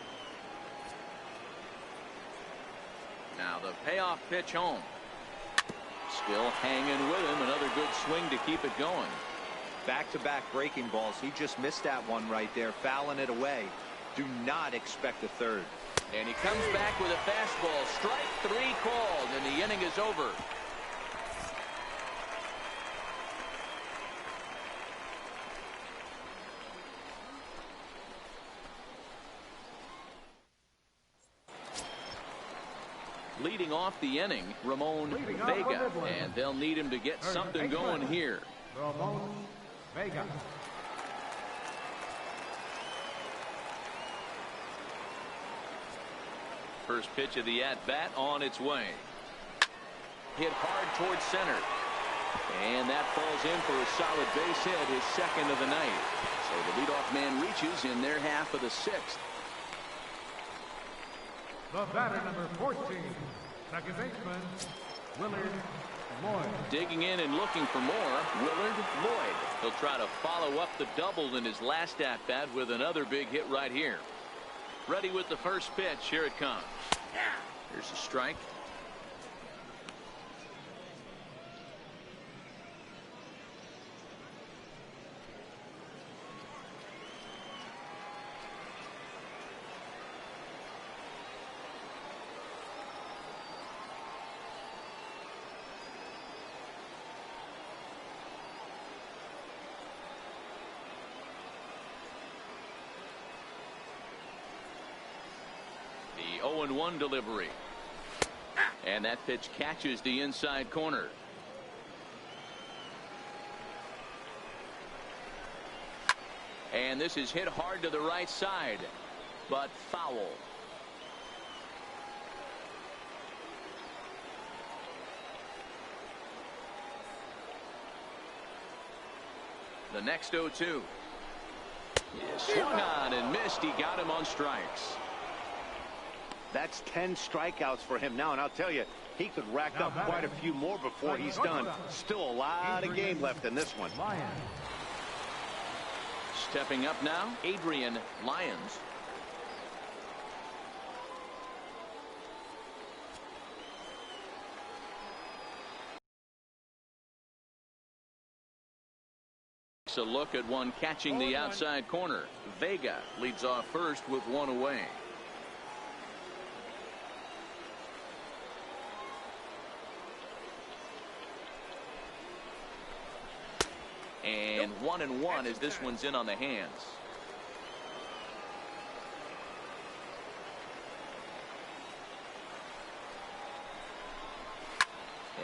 Now the payoff pitch home. Still hanging with him. Another good swing to keep it going. Back-to-back breaking balls. He just missed that one right there, fouling it away. Do not expect a third. And he comes back with a fastball. Strike 3 called, and the inning is over. Leading off the inning, Ramon Vega, and they'll need him to get something going here. Ramon Vega. First pitch of the at-bat on its way. Hit hard towards center. And that falls in for a solid base hit, his second of the night. So the leadoff man reaches in their half of the 6th. The batter, number 14, second baseman, Willard Lloyd. Digging in and looking for more, Willard Lloyd. He'll try to follow up the double in his last at-bat with another big hit right here. Ready with the first pitch. Here it comes. Here's a strike. The 0-1 delivery. And that pitch catches the inside corner. And this is hit hard to the right side, but foul. The next 0-2. Swung on and missed. He got him on strikes. That's 10 strikeouts for him now, and I'll tell you, He could rack up quite a few more before he's done. Still a lot of game left in this one. Stepping up now, Adrian Lyons. A look at one catching the outside corner. Vega leads off first with one away. And 1-1 as this one's in on the hands.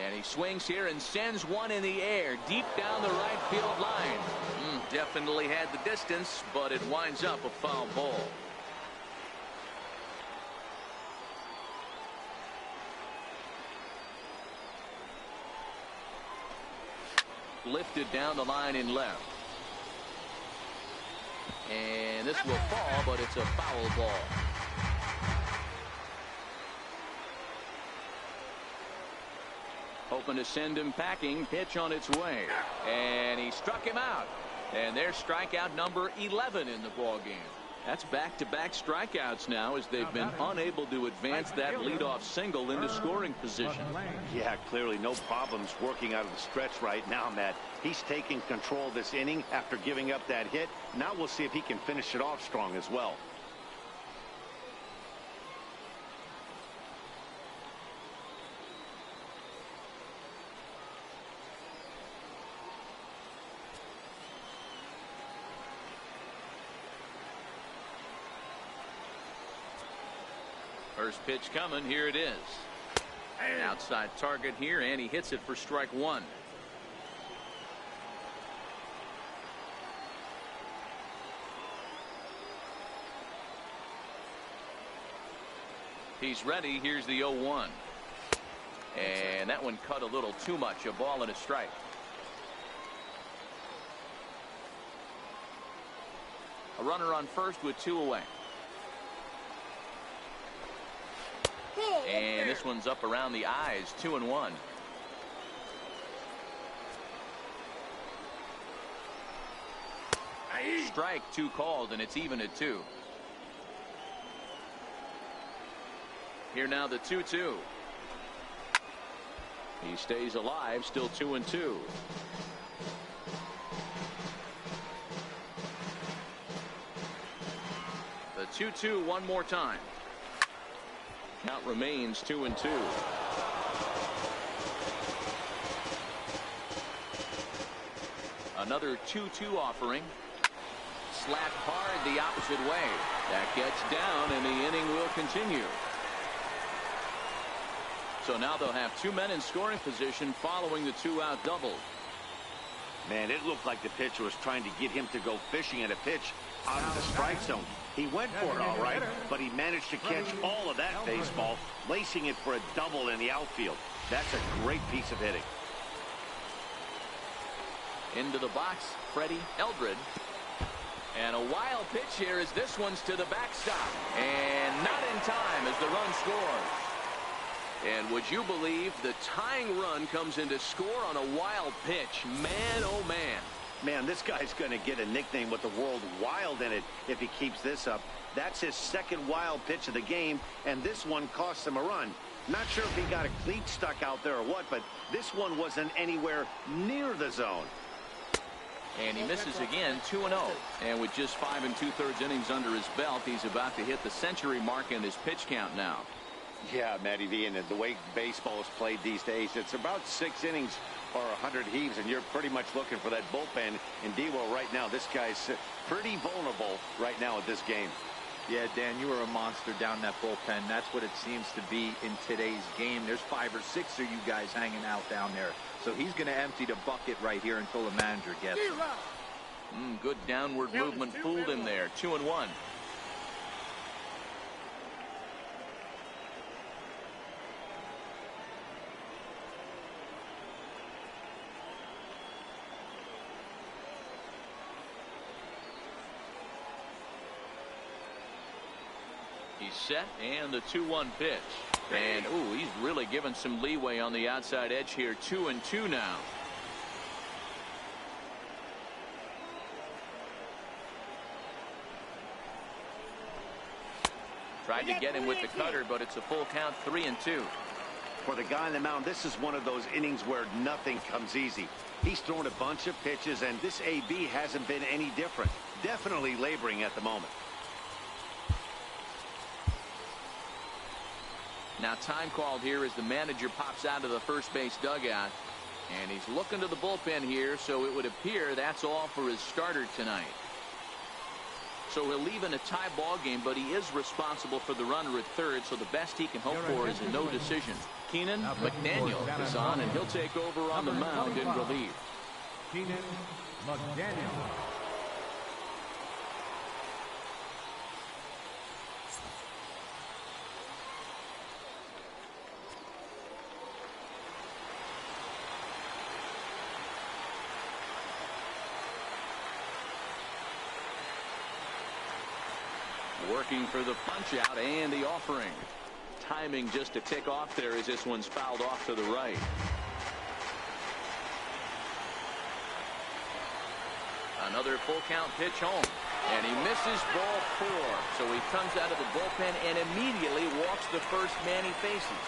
And he swings here and sends one in the air deep down the right field line. Definitely had the distance, but it winds up a foul ball. Lifted down the line in left. And this will fall, but it's a foul ball. Hoping to send him packing. Pitch on its way. And he struck him out. And there's strikeout number 11 in the ballgame. That's back-to-back strikeouts now as they've been unable to advance that leadoff single into scoring position. Yeah, clearly no problems working out of the stretch right now, Matt. He's taking control of this inning after giving up that hit. Now we'll see if he can finish it off strong as well. First pitch coming. Here it is. An outside target here, and he hits it for strike one. He's ready. Here's the 0-1. And that one cut a little too much. A ball and a strike. A runner on first with two away. And this one's up around the eyes. 2-1. Strike two called, and it's even at 2. Here now the 2-2. He stays alive, still 2-2. The 2-2 one more time. Count remains 2-2. Another 2-2 offering. Slapped hard the opposite way. That gets down, and the inning will continue. So now they'll have two men in scoring position following the two-out double. Man, it looked like the pitcher was trying to get him to go fishing at a pitch out of the strike zone. He went for it all right, but he managed to catch all of that baseball, lacing it for a double in the outfield. That's a great piece of hitting. Into the box, Freddie Eldred. And a wild pitch here as this one's to the backstop. And not in time as the run scores. And would you believe the tying run comes in to score on a wild pitch? Man, oh man. Man, this guy's going to get a nickname with the word wild in it if he keeps this up. That's his second wild pitch of the game, and this one cost him a run. Not sure if he got a cleat stuck out there or what, but this one wasn't anywhere near the zone. And he misses again, 2-0. And with just 5 2/3 innings under his belt, he's about to hit the century mark in his pitch count now. Yeah, Matty V, and the way baseball is played these days, it's about 6 innings or 100 heaves, and you're pretty much looking for that bullpen. And D-Will right now, this guy's pretty vulnerable right now at this game. Yeah, Dan, you are a monster down that bullpen. That's what it seems to be in today's game. There's 5 or 6 of you guys hanging out down there. So he's going to empty the bucket right here until the manager gets him. Good downward movement fooled him there. 2-1. He's set, and the 2-1 pitch. And, ooh, he's really given some leeway on the outside edge here. 2-2 now. Tried to get him with the cutter, but it's a full count, 3-2. For the guy on the mound, this is one of those innings where nothing comes easy. He's thrown a bunch of pitches, and this AB hasn't been any different. Definitely laboring at the moment. Now time called here as the manager pops out of the first base dugout. And he's looking to the bullpen here, so it would appear that's all for his starter tonight. So he'll leave in a tie ball game, but he is responsible for the runner at third, so the best he can hope for is a no decision. Keenan McDaniel is on, and he'll take over on the mound in relief. Keenan McDaniel. Working for the punch out and the offering. Timing just a tick off there as this one's fouled off to the right. Another full count pitch home. And he misses ball 4. So he comes out of the bullpen and immediately walks the first man he faces.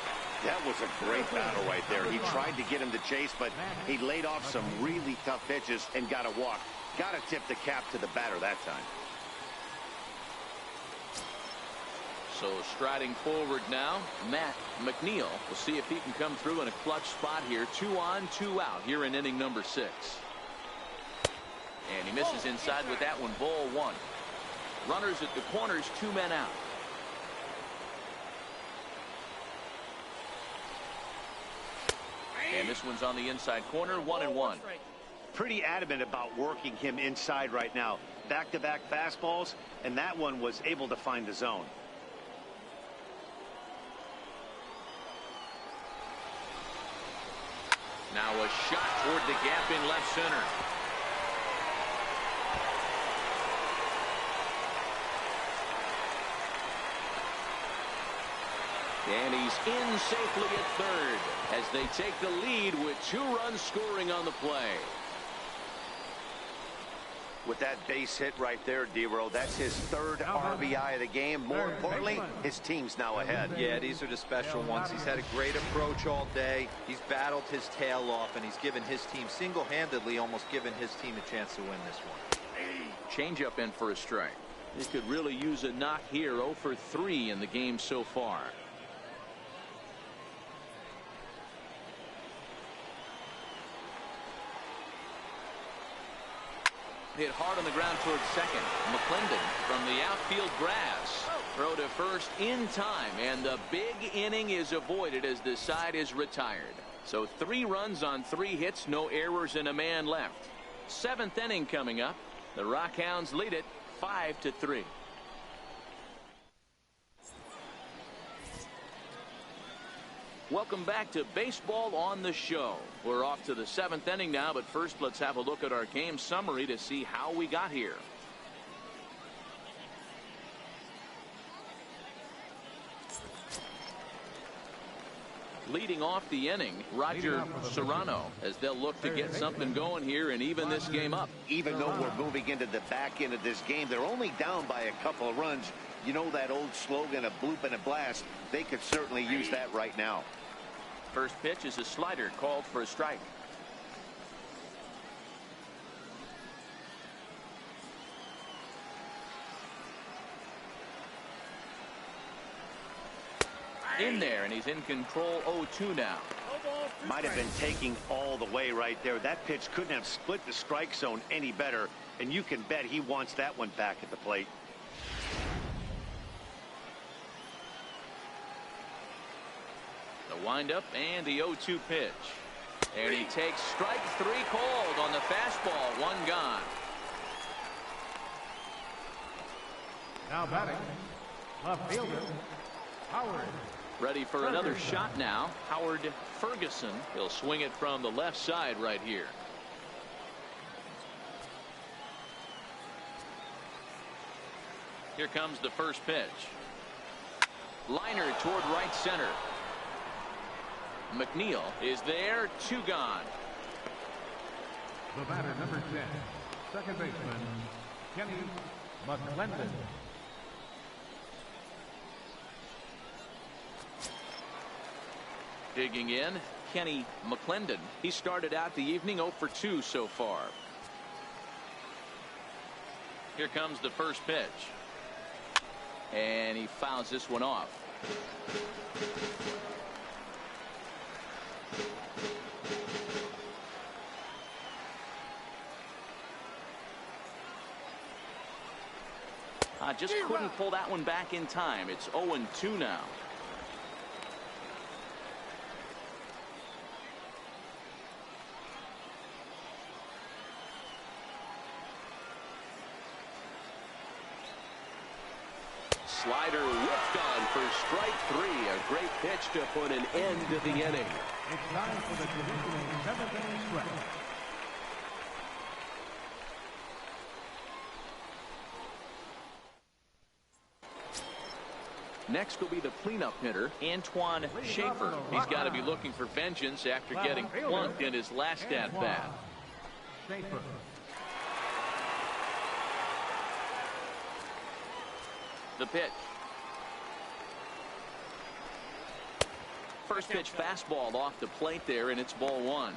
That was a great battle right there. He tried to get him to chase, but he laid off some really tough pitches and got a walk. Got to tip the cap to the batter that time. So striding forward now, Matt McNeil. We'll see if he can come through in a clutch spot here. 2 on, 2 out here in inning number 6. And he misses inside with that one. Ball 1. Runners at the corners, 2 men out. And this one's on the inside corner, 1-1. Pretty adamant about working him inside right now. Back-to-back fastballs, and that one was able to find the zone. Now a shot toward the gap in left center. And he's in safely at third as they take the lead with 2 runs scoring on the play. With that base hit right there, D-Row, that's his 3rd RBI of the game. More importantly, his team's now ahead. Yeah, these are the special ones. He's had a great approach all day. He's battled his tail off, and he's given his team single-handedly, almost given his team a chance to win this one. Change up in for a strike. He could really use a knock here. 0 for 3 in the game so far. Hit hard on the ground towards second. McClendon from the outfield grass. Throw to first in time, and the big inning is avoided as the side is retired. So 3 runs on 3 hits, no errors, and a man left. 7th inning coming up. The Rockhounds lead it 5-3. Welcome back to Baseball on the Show. We're off to the 7th inning now, but first let's have a look at our game summary to see how we got here. Leading off the inning, Roger Serrano, as they'll look to get something going here and even this game up. Even though we're moving into the back end of this game, they're only down by a couple of runs. You know that old slogan, a bloop and a blast. They could certainly use that right now. First pitch is a slider called for a strike. In there, and he's in control. 0-2 now. Might have been taking all the way right there. That pitch couldn't have split the strike zone any better, and you can bet he wants that one back at the plate. The windup and the 0-2 pitch. And he takes strike 3 called on the fastball. 1 gone. Now batting, left fielder, Howard. Ready for another shot now. Howard Ferguson. He'll swing it from the left side right here. Here comes the first pitch. Liner toward right center. McNeil is there. 2 gone. The batter, number 10, second baseman, Kenny McClendon. Digging in, Kenny McClendon. He started out the evening 0 for 2 so far. Here comes the first pitch. And he fouls this one off. Just couldn't pull that one back in time. It's 0-2 now. Slider whipped on for strike 3. A great pitch to put an end to the inning. It's time for the traditional 7th-inning stretch. Next will be the cleanup hitter, Antoine Schaefer. He's got to be looking for vengeance after getting plunked in his last at-bat. Schaefer. The pitch. First pitch fastball off the plate there, and it's ball 1.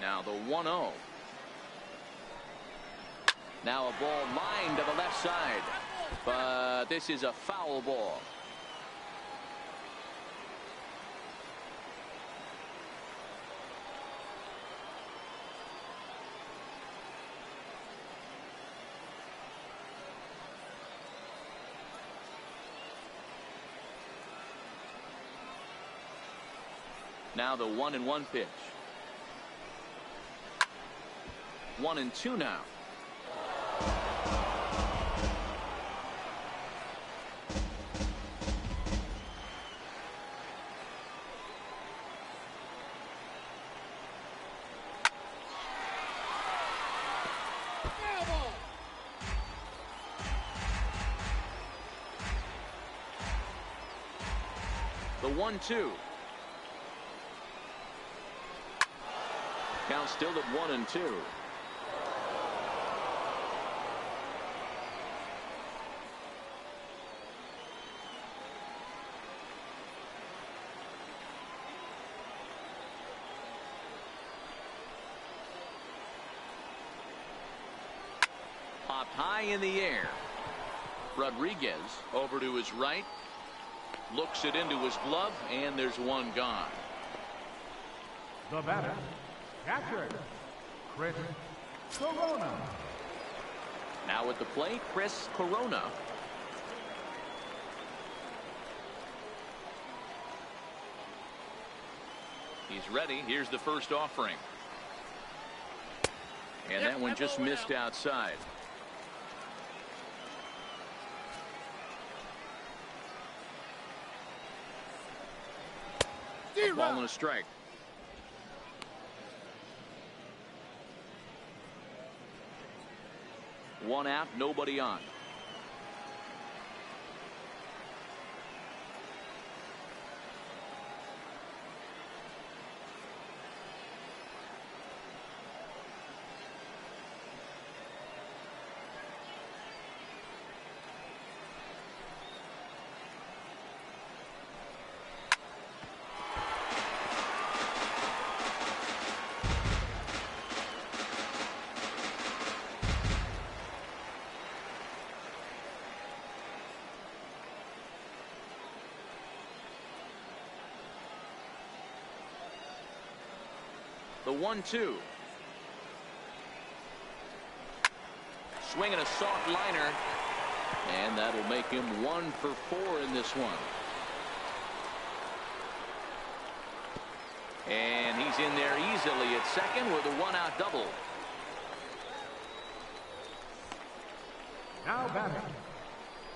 Now the 1-0. Now a ball lined to the left side. But this is a foul ball. Now the 1-1 pitch. 1-2 now. The 1-2. Count still at 1-2. Popped high in the air. Rodriguez over to his right. Looks it into his glove, and there's one gone. The batter, catcher, Chris Corona. Now at the plate, Chris Corona. He's ready. Here's the first offering. And that one just missed outside. A ball and a strike. One out, nobody on. The 1-2. Swinging a soft liner. And that'll make him 1 for 4 in this one. And he's in there easily at second with a 1-out double. Now batting,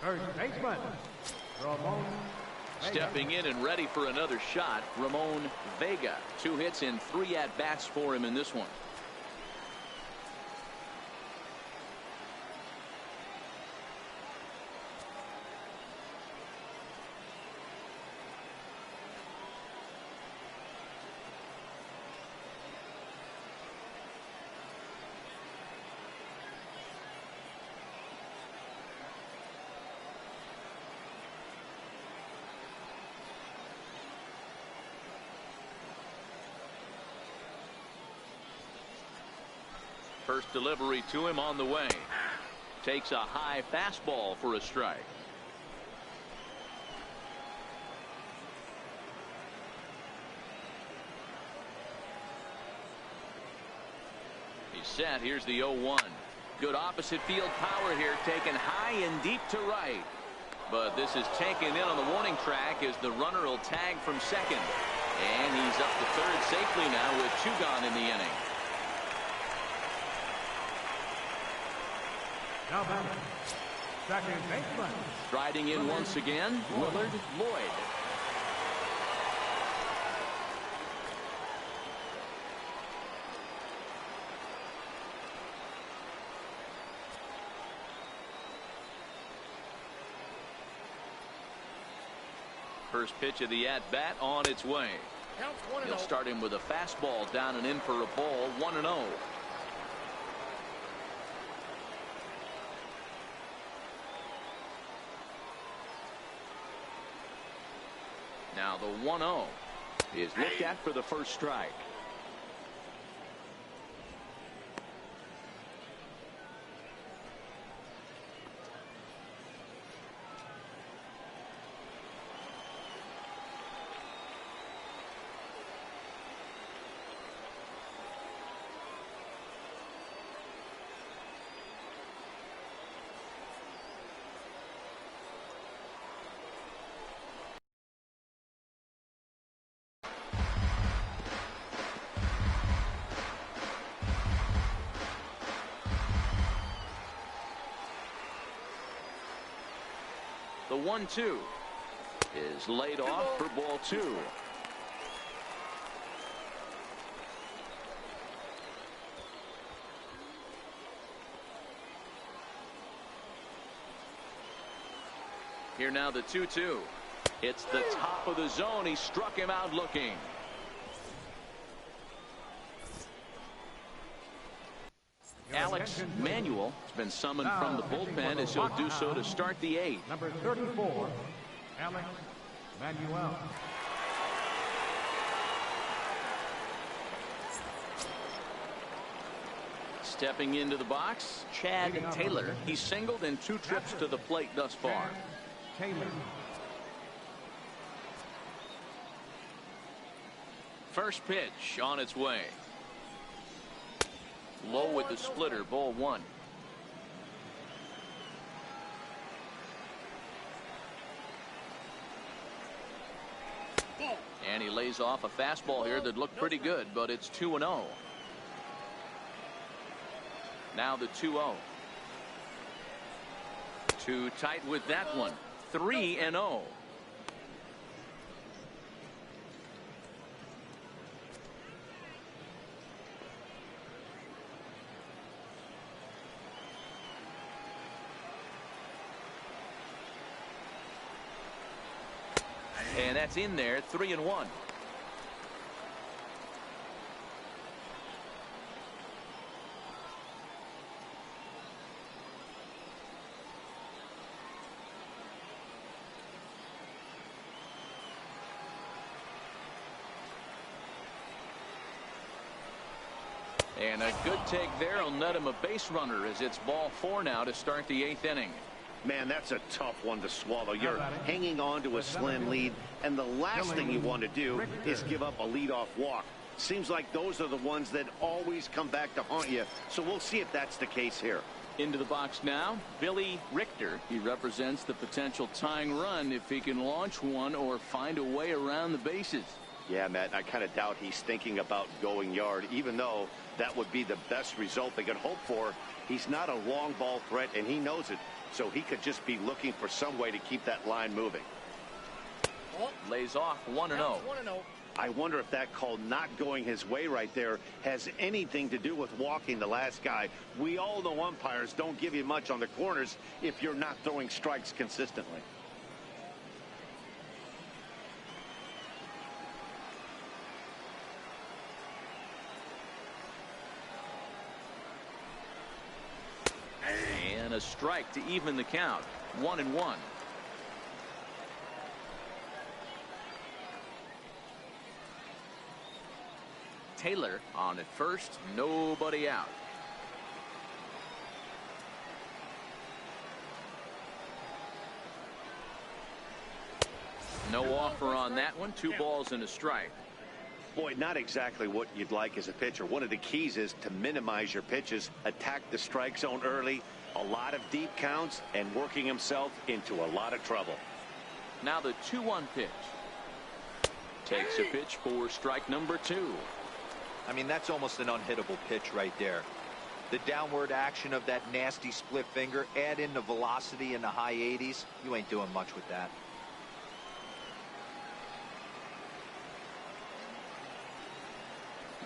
first baseman, Ramon Vega. Stepping in and ready for another shot, Ramon Vega. 2 hits and 3 at-bats for him in this one. First delivery to him on the way. Takes a high fastball for a strike. He's set. Here's the 0-1. Good opposite field power here, taken high and deep to right. But this is taken in on the warning track as the runner will tag from second. And he's up to third safely now with 2 gone in the inning. Now batting, second baseman. Striding in once again, Willard Lloyd. First pitch of the at-bat on its way. Counts 1-0. He'll start him with a fastball down and in for a ball, 1-0. Now the 1-0 is looked at for the first strike. The 1-2 is laid off for ball 2. Here now the 2-2. It's the top of the zone. He struck him out looking. Alex Manuel has been summoned from the bullpen as he'll do so to start the 8th. Number 34, Alex Manuel. Stepping into the box, Chad Taylor. He's singled in 2 trips to the plate thus far. Taylor. First pitch on its way. Low with the splitter, ball 1. And he lays off a fastball here that looked pretty good, but it's 2-0. Now the 2-0. Too tight with that one. 3-0. And that's in there, 3-1. And a good take there will net him a base runner as it's ball 4 now to start the 8th inning. Man, that's a tough one to swallow. You're hanging on to a slim lead, and the last thing you want to do is give up a leadoff walk. Seems like those are the ones that always come back to haunt you, so we'll see if that's the case here. Into the box now, Billy Richter. He represents the potential tying run if he can launch one or find a way around the bases. Yeah, Matt, I kind of doubt he's thinking about going yard, even though that would be the best result they could hope for. He's not a long ball threat, and he knows it, so he could just be looking for some way to keep that line moving. Lays off 1-0. 1-0. I wonder if that call not going his way right there has anything to do with walking the last guy. We all know umpires don't give you much on the corners if you're not throwing strikes consistently. And a strike to even the count. 1-1. Taylor on at first, nobody out. No offer on that one. 2 balls and a strike. Boy, not exactly what you'd like as a pitcher. One of the keys is to minimize your pitches, attack the strike zone early, a lot of deep counts, and working himself into a lot of trouble. Now the 2-1 pitch. Takes a pitch for strike number 2. I mean, that's almost an unhittable pitch right there. The downward action of that nasty split finger, add in the velocity in the high 80s, you ain't doing much with that.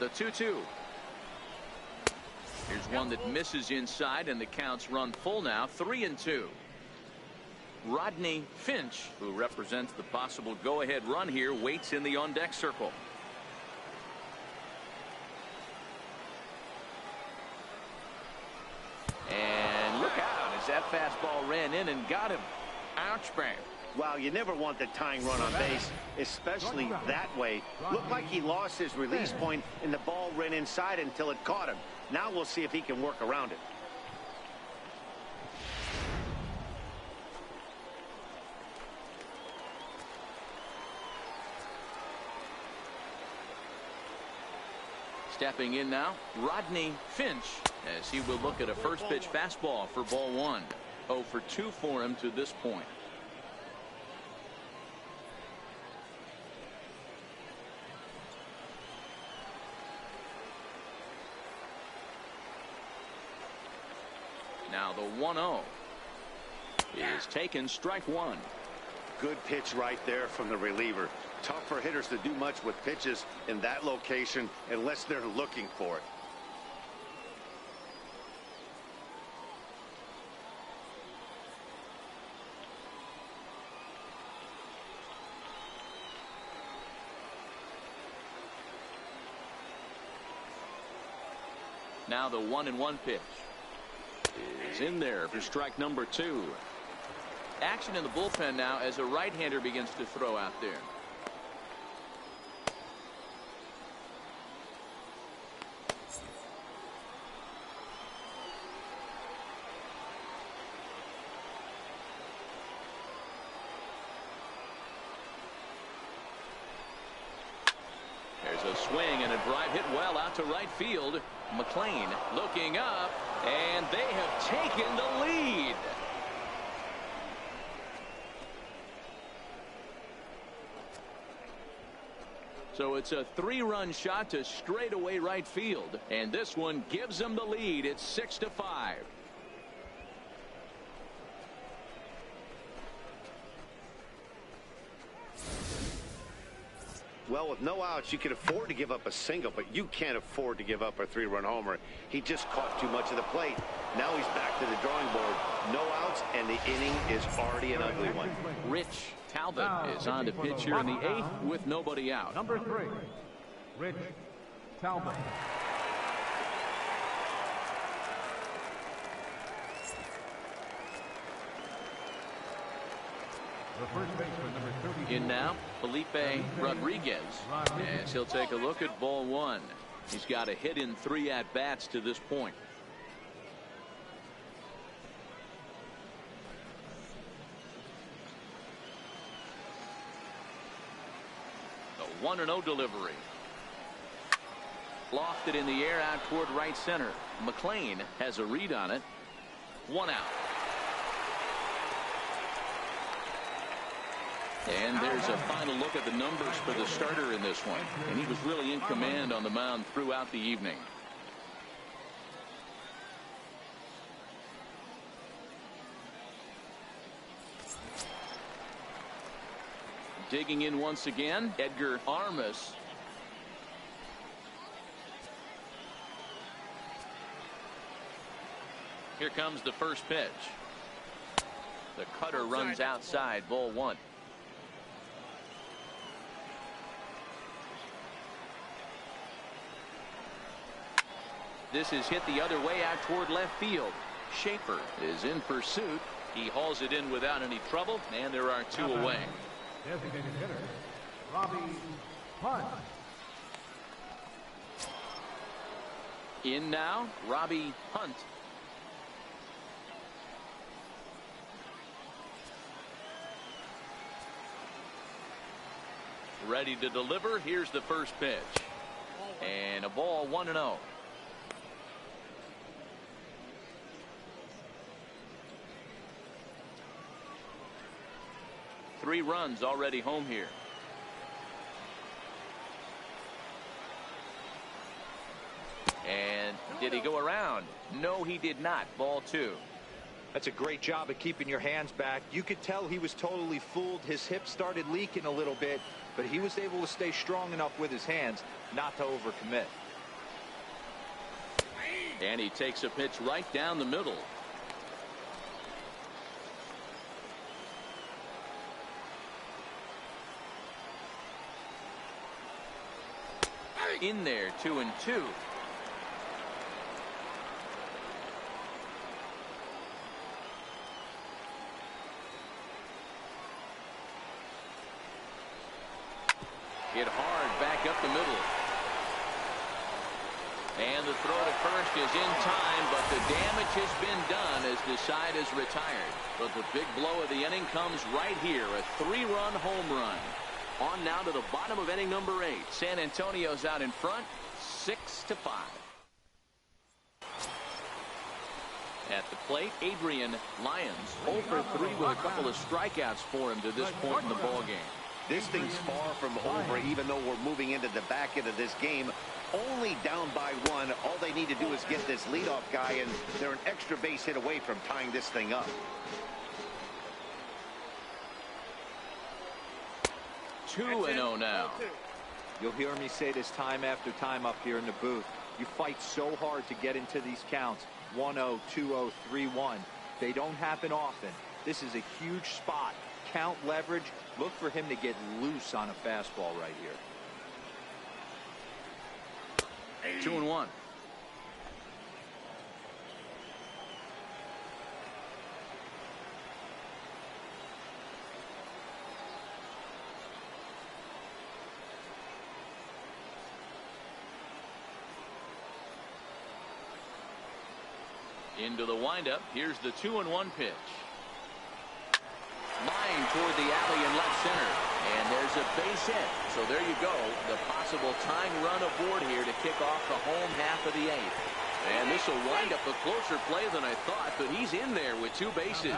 The 2-2. Here's one that misses inside, and the count's run full now. 3-2. Rodney Finch, who represents the possible go-ahead run here, waits in the on-deck circle. And look out as that fastball ran in and got him. Ouch, bang. Wow, you never want the tying run on base, especially that way. Looked like he lost his release point and the ball ran inside until it caught him. Now we'll see if he can work around it. Stepping in now, Rodney Finch, as he will look at a first pitch fastball for ball 1. 0 for 2 for him to this point. Now the 1-0 is taken, strike 1. Good pitch right there from the reliever. Tough for hitters to do much with pitches in that location unless they're looking for it. Now the 1-1 pitch is in there for strike number 2. Action in the bullpen now as a right-hander begins to throw out there. There's a swing and a drive hit well out to right field. McLean looking up, and they have taken the lead. So it's a 3-run shot to straightaway right field, and this one gives them the lead. It's 6-5. Well, with no outs, you can afford to give up a single, but you can't afford to give up a 3-run homer. He just caught too much of the plate. Now he's back to the drawing board. No outs, and the inning is already an ugly one. Rich Talbot is on to pitch here in the 8th with nobody out. Number 3, Rich Talbot. The first baseman, number 30. In now, Felipe Rodriguez, as he'll take a look at ball 1. He's got a hit in 3 at-bats to this point. The 1-0 delivery. Lofted in the air out toward right center. McLean has a read on it. 1 out. And there's a final look at the numbers for the starter in this one. And he was really in command on the mound throughout the evening. digging in once again, Edgar Armas. Here comes the first pitch. The cutter runs outside, ball one. This is hit the other way out toward left field. Schaefer is in pursuit. He hauls it in without any trouble, and there are two away. Designated hitter, Robbie Hunt. In now, Robbie Hunt. Ready to deliver. Here's the first pitch. And a ball, 1-0. Three runs already home here. And did he go around? No, he did not. Ball two. That's a great job of keeping your hands back. You could tell he was totally fooled. His hip started leaking a little bit, but he was able to stay strong enough with his hands not to overcommit. And he takes a pitch right down the middle. In there, 2-2. Hit hard back up the middle. And the throw to first is in time, but the damage has been done as the side is retired. But the big blow of the inning comes right here, a 3-run home run. On now to the bottom of inning number 8. San Antonio's out in front, 6-5. At the plate, Adrian Lyons, 0 for 3 with a couple of strikeouts for him to this point in the ballgame. This thing's far from over, even though we're moving into the back end of this game. Only down by 1. All they need to do is get this leadoff guy, and they're an extra base hit away from tying this thing up. 2-0 now. You'll hear me say this time after time up here in the booth. You fight so hard to get into these counts. 1-0, 2-0, 3-1. They don't happen often. This is a huge spot. Count leverage. Look for him to get loose on a fastball right here. 2-1. Into the windup. Here's the 2-1 pitch. Line toward the alley in left center. And there's a base hit. So there you go. The possible tying run aboard here to kick off the home half of the 8th. And this will wind up a closer play than I thought, but he's in there with 2 bases.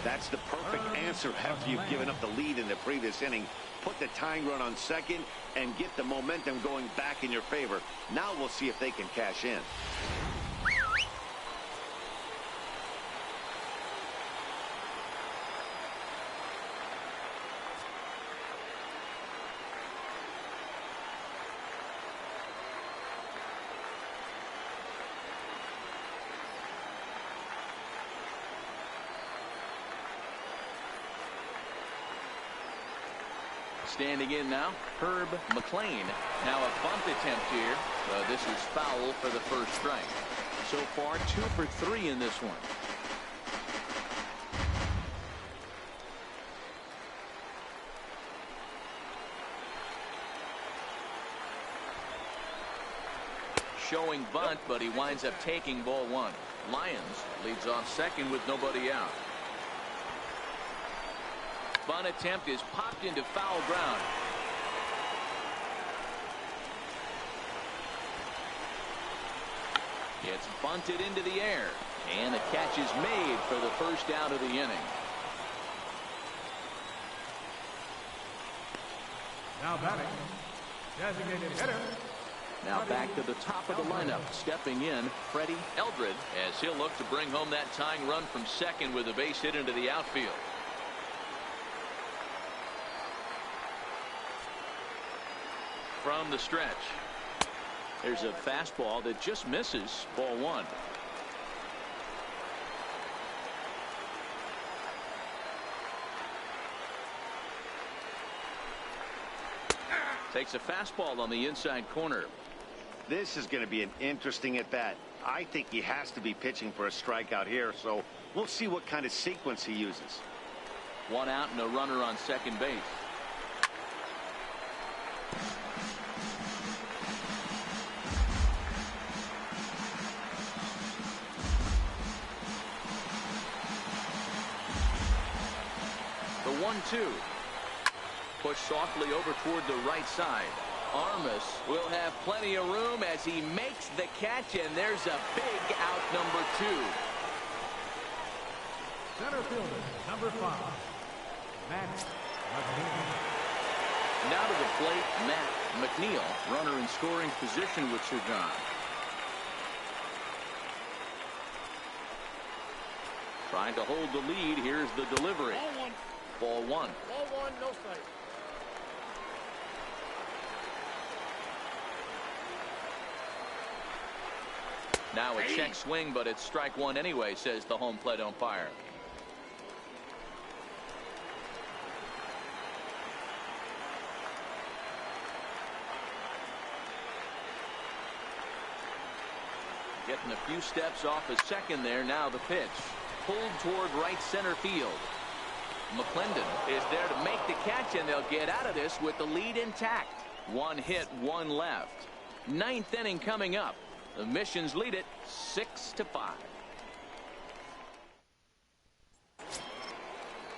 That's the perfect answer after you've given up the lead in the previous inning. Put the tying run on second and get the momentum going back in your favor. Now we'll see if they can cash in. Standing in now, Herb McLean. Now a bunt attempt here. This is foul for the first strike. So far, 2 for 3 in this one. Showing bunt, but he winds up taking ball 1. Lyons leads off second with nobody out. Bunt attempt is popped into foul ground. It's bunted into the air, and the catch is made for the first out of the inning. Now batting, designated hitter. Now back to the top of the lineup. Stepping in, Freddie Eldred, as he'll look to bring home that tying run from second with a base hit into the outfield. from the stretch. There's a fastball that just misses. Ball one. Takes a fastball on the inside corner. This is going to be an interesting at bat. I think he has to be pitching for a strikeout here, so we'll see what kind of sequence he uses. One out and a runner on second base. The 1-2. Push softly over toward the right side. Armas will have plenty of room as he makes the catch, and there's a big out, number 2. Center fielder, number 5, Matt McNeil. Now to the plate, Matt McNeil, runner in scoring position with Sir John. Trying to hold the lead. Here's the delivery. Ball one. Ball one, no strike. Now a check swing, but it's strike one anyway, says the home plate umpire. Getting a few steps off a second there. Now the pitch. Pulled toward right center field. McClendon is there to make the catch, and they'll get out of this with the lead intact. One hit, one left. Ninth inning coming up. The Missions lead it 6-5.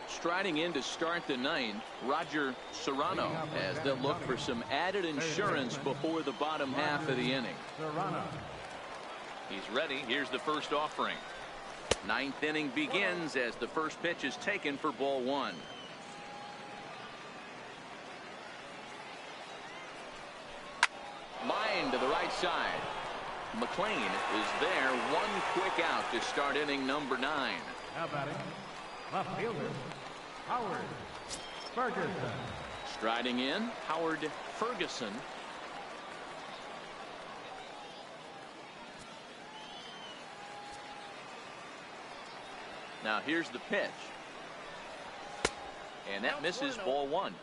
Striding in to start the ninth, Roger Serrano, as they'll look for some added insurance before the bottom half of the inning. He's ready. Here's the first offering. Ninth inning begins as the first pitch is taken for ball one. Line to the right side. McLean is there. One quick out to start inning number 9. Now batting, left fielder, Howard Ferguson. Striding in, Howard Ferguson. Now here's the pitch. And that misses, ball one.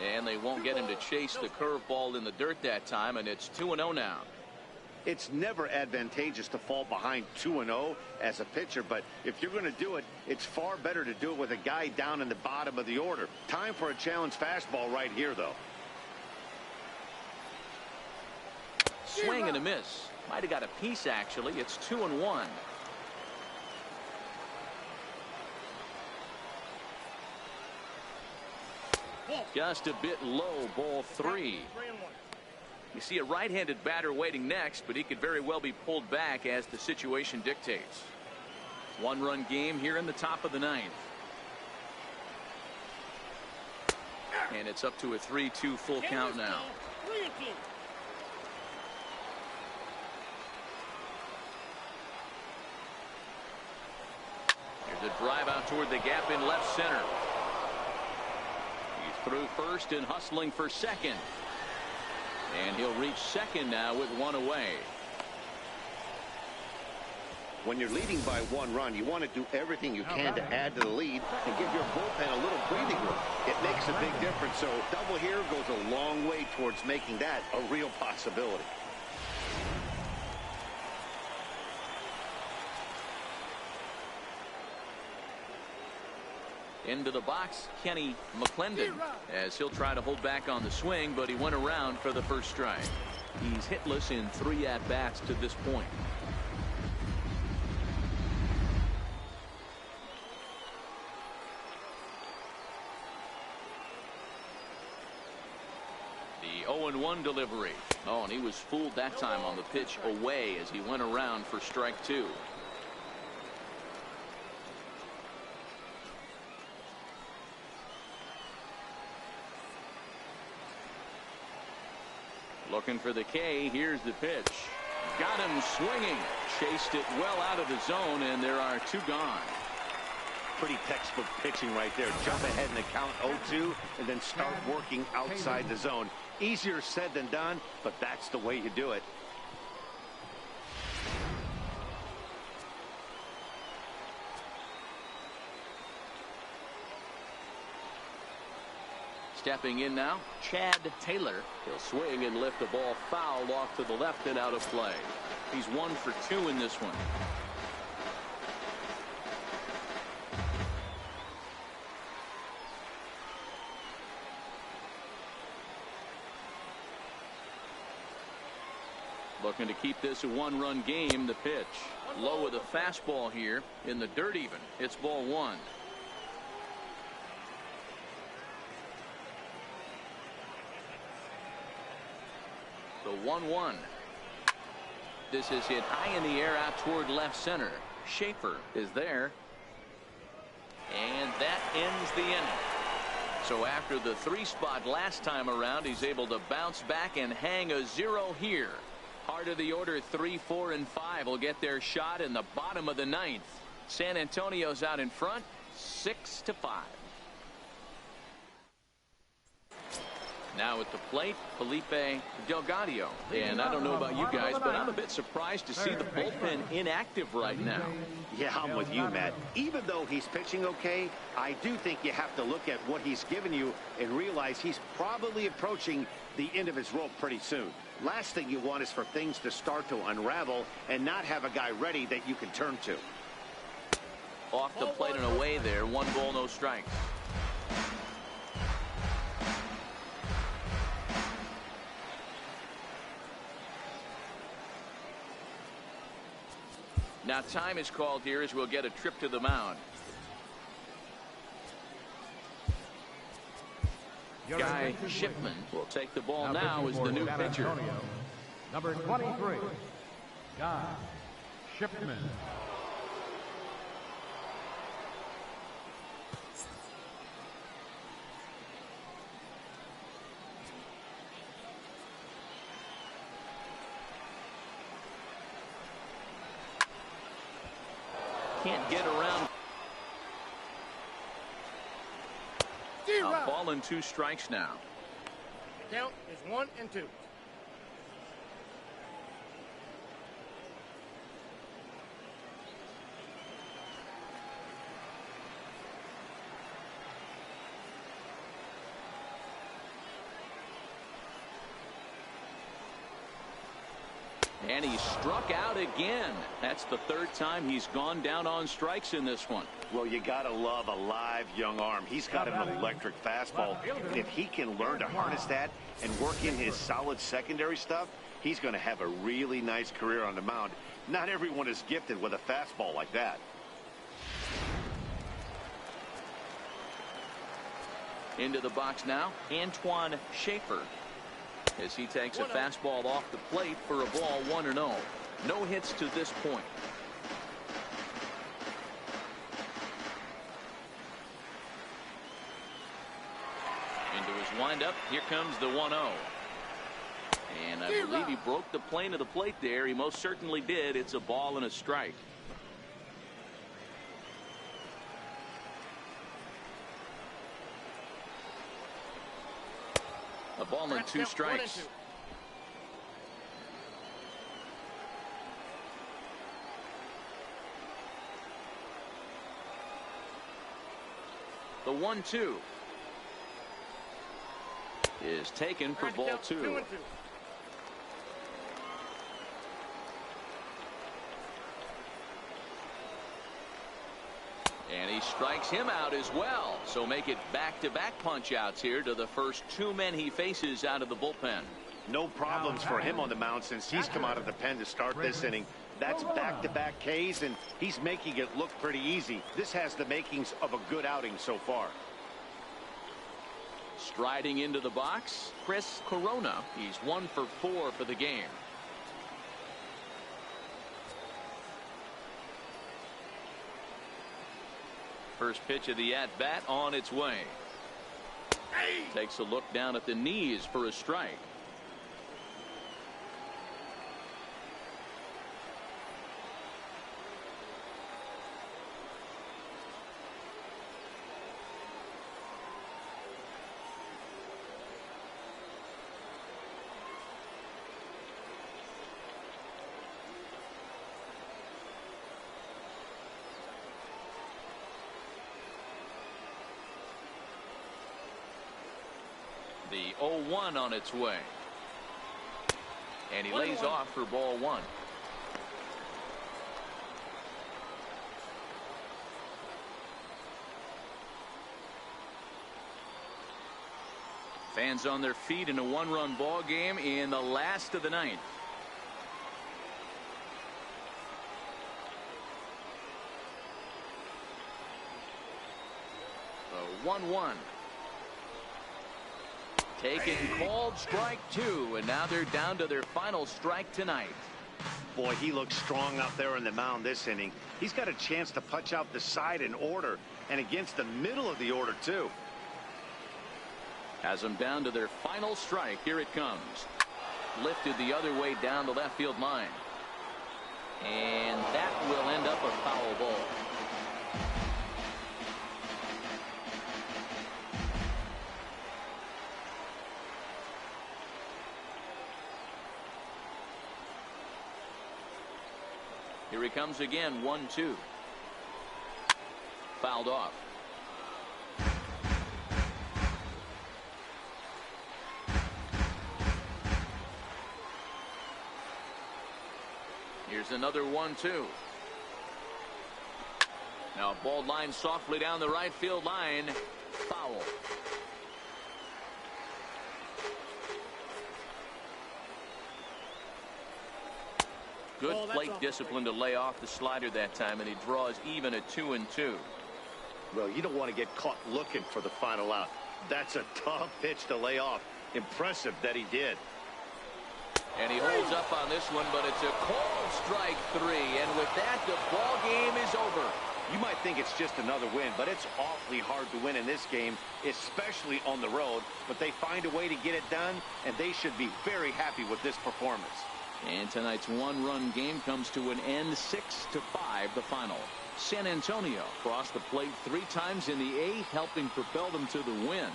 And they won't get him to chase the curveball in the dirt that time, and it's 2-0 now. It's never advantageous to fall behind 2-0 as a pitcher, but if you're going to do it, it's far better to do it with a guy down in the bottom of the order. Time for a challenge fastball right here, though. Swing and a miss. Might have got a piece, actually. It's 2-1. Just a bit low, ball 3. You see a right-handed batter waiting next, but he could very well be pulled back as the situation dictates. One-run game here in the top of the ninth. And it's up to a 3-2 full count now. Here's a drive out toward the gap in left center. He's through first and hustling for second. And he'll reach second now with one away. When you're leading by 1 run, you want to do everything you can to add to the lead and give your bullpen a little breathing room. It makes a big difference, so double here goes a long way towards making that a real possibility. Into the box, Kenny McClendon, as he'll try to hold back on the swing, but he went around for the first strike. He's hitless in 3 at-bats to this point. The 0-1 delivery. Oh, and he was fooled that time on the pitch away as he went around for strike 2. Looking for the K. Here's the pitch. Got him swinging. Chased it well out of the zone, and there are 2 gone. Pretty textbook pitching right there. Jump ahead in the count 0-2 and then start working outside the zone. Easier said than done, but that's the way you do it. Stepping in now, Chad Taylor. He'll swing and lift the ball foul off to the left and out of play. He's 1 for 2 in this one. Looking to keep this a 1-run game. The pitch. Low with a fastball here. In the dirt even. It's ball 1. The 1-1. This is hit high in the air out toward left center. Schaefer is there. And that ends the inning. So after the 3 spot last time around, he's able to bounce back and hang a 0 here. Heart of the order 3, 4, and 5 will get their shot in the bottom of the 9th. San Antonio's out in front 6-5. Now at the plate, Felipe Delgadillo. And I don't know about you guys, but I'm a bit surprised to see the bullpen inactive right now. Yeah, I'm with you, Matt. Even though he's pitching okay, I do think you have to look at what he's given you and realize he's probably approaching the end of his rope pretty soon. Last thing you want is for things to start to unravel and not have a guy ready that you can turn to. Off the plate and away there. 1 ball, no strikes. Now time is called here as we'll get a trip to the mound. Guy Shipman will take the ball now as the new pitcher. Number 23, Guy Shipman. Can't get around. A ball and 2 strikes now. The count is 1 and 2. And he struck out again. That's the 3rd time he's gone down on strikes in this one. Well, you got to love a live young arm. He's got an electric fastball. And if he can learn to harness that and work in his solid secondary stuff, he's going to have a really nice career on the mound. Not everyone is gifted with a fastball like that. Into the box now, Antoine Schaefer. As he takes a fastball off the plate for a ball 1-0. No hits to this point. Into his windup. Here comes the 1-0. And I believe he broke the plane of the plate there. He most certainly did. It's a ball and a strike. A ball and 2 strikes. The 1-2 is taken for ball 2. And he strikes him out as well. So make it back-to-back punch-outs here to the first 2 men he faces out of the bullpen. No problems for him on the mound since he's come out of the pen to start this inning. That's back-to-back Ks, and he's making it look pretty easy. This has the makings of a good outing so far. Striding into the box, Chris Corona. He's 1 for 4 for the game. First pitch of the at-bat on its way. Takes a look down at the knees for a strike. The 0-1 on its way. And he lays off for ball 1. Fans on their feet in a one-run ball game in the last of the ninth. The 1-1. Taken, called, strike 2, and now they're down to their final strike tonight. Boy, he looks strong out there on the mound this inning. He's got a chance to punch out the side in order, and against the middle of the order, too. Has them down to their final strike. Here it comes. Lifted the other way down the left field line. And that will end up a foul ball. Here he comes again, 1-2. Fouled off. Here's another 1-2. Now a ball line softly down the right field line. Foul. Good plate discipline to lay off the slider that time, and he draws even at 2-2. Well, you don't want to get caught looking for the final out. That's a tough pitch to lay off. Impressive that he did. And he holds up on this one, but it's a called strike 3. And with that, the ball game is over. You might think it's just another win, but it's awfully hard to win in this game, especially on the road. But they find a way to get it done, and they should be very happy with this performance. And tonight's one-run game comes to an end, 6-5, the final. San Antonio crossed the plate 3 times in the 8th, helping propel them to the win.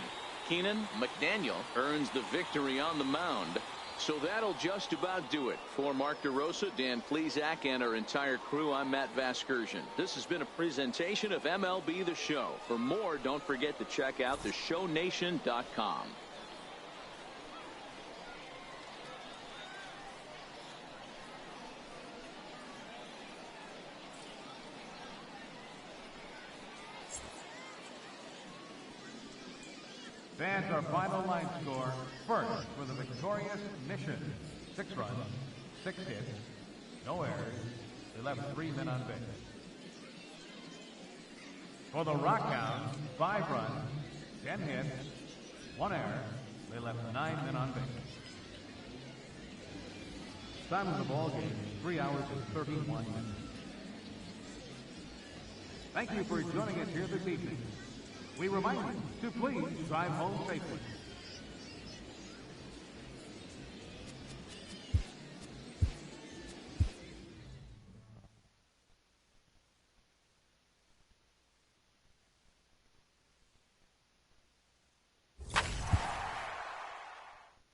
Keenan McDaniel earns the victory on the mound. So that'll just about do it. For Mark DeRosa, Dan Plesac, and our entire crew, I'm Matt Vasgersian. This has been a presentation of MLB The Show. For more, don't forget to check out theshownation.com. Fans, our final line score. First for the victorious Mission. 6 runs, 6 hits, no errors. They left 3 men on base. For the Rockhounds, 5 runs, 10 hits, 1 error. They left 9 men on base. Time of the ball game, 3 hours and 31 minutes. Thank you for joining us here this evening. We remind you to please drive home safely.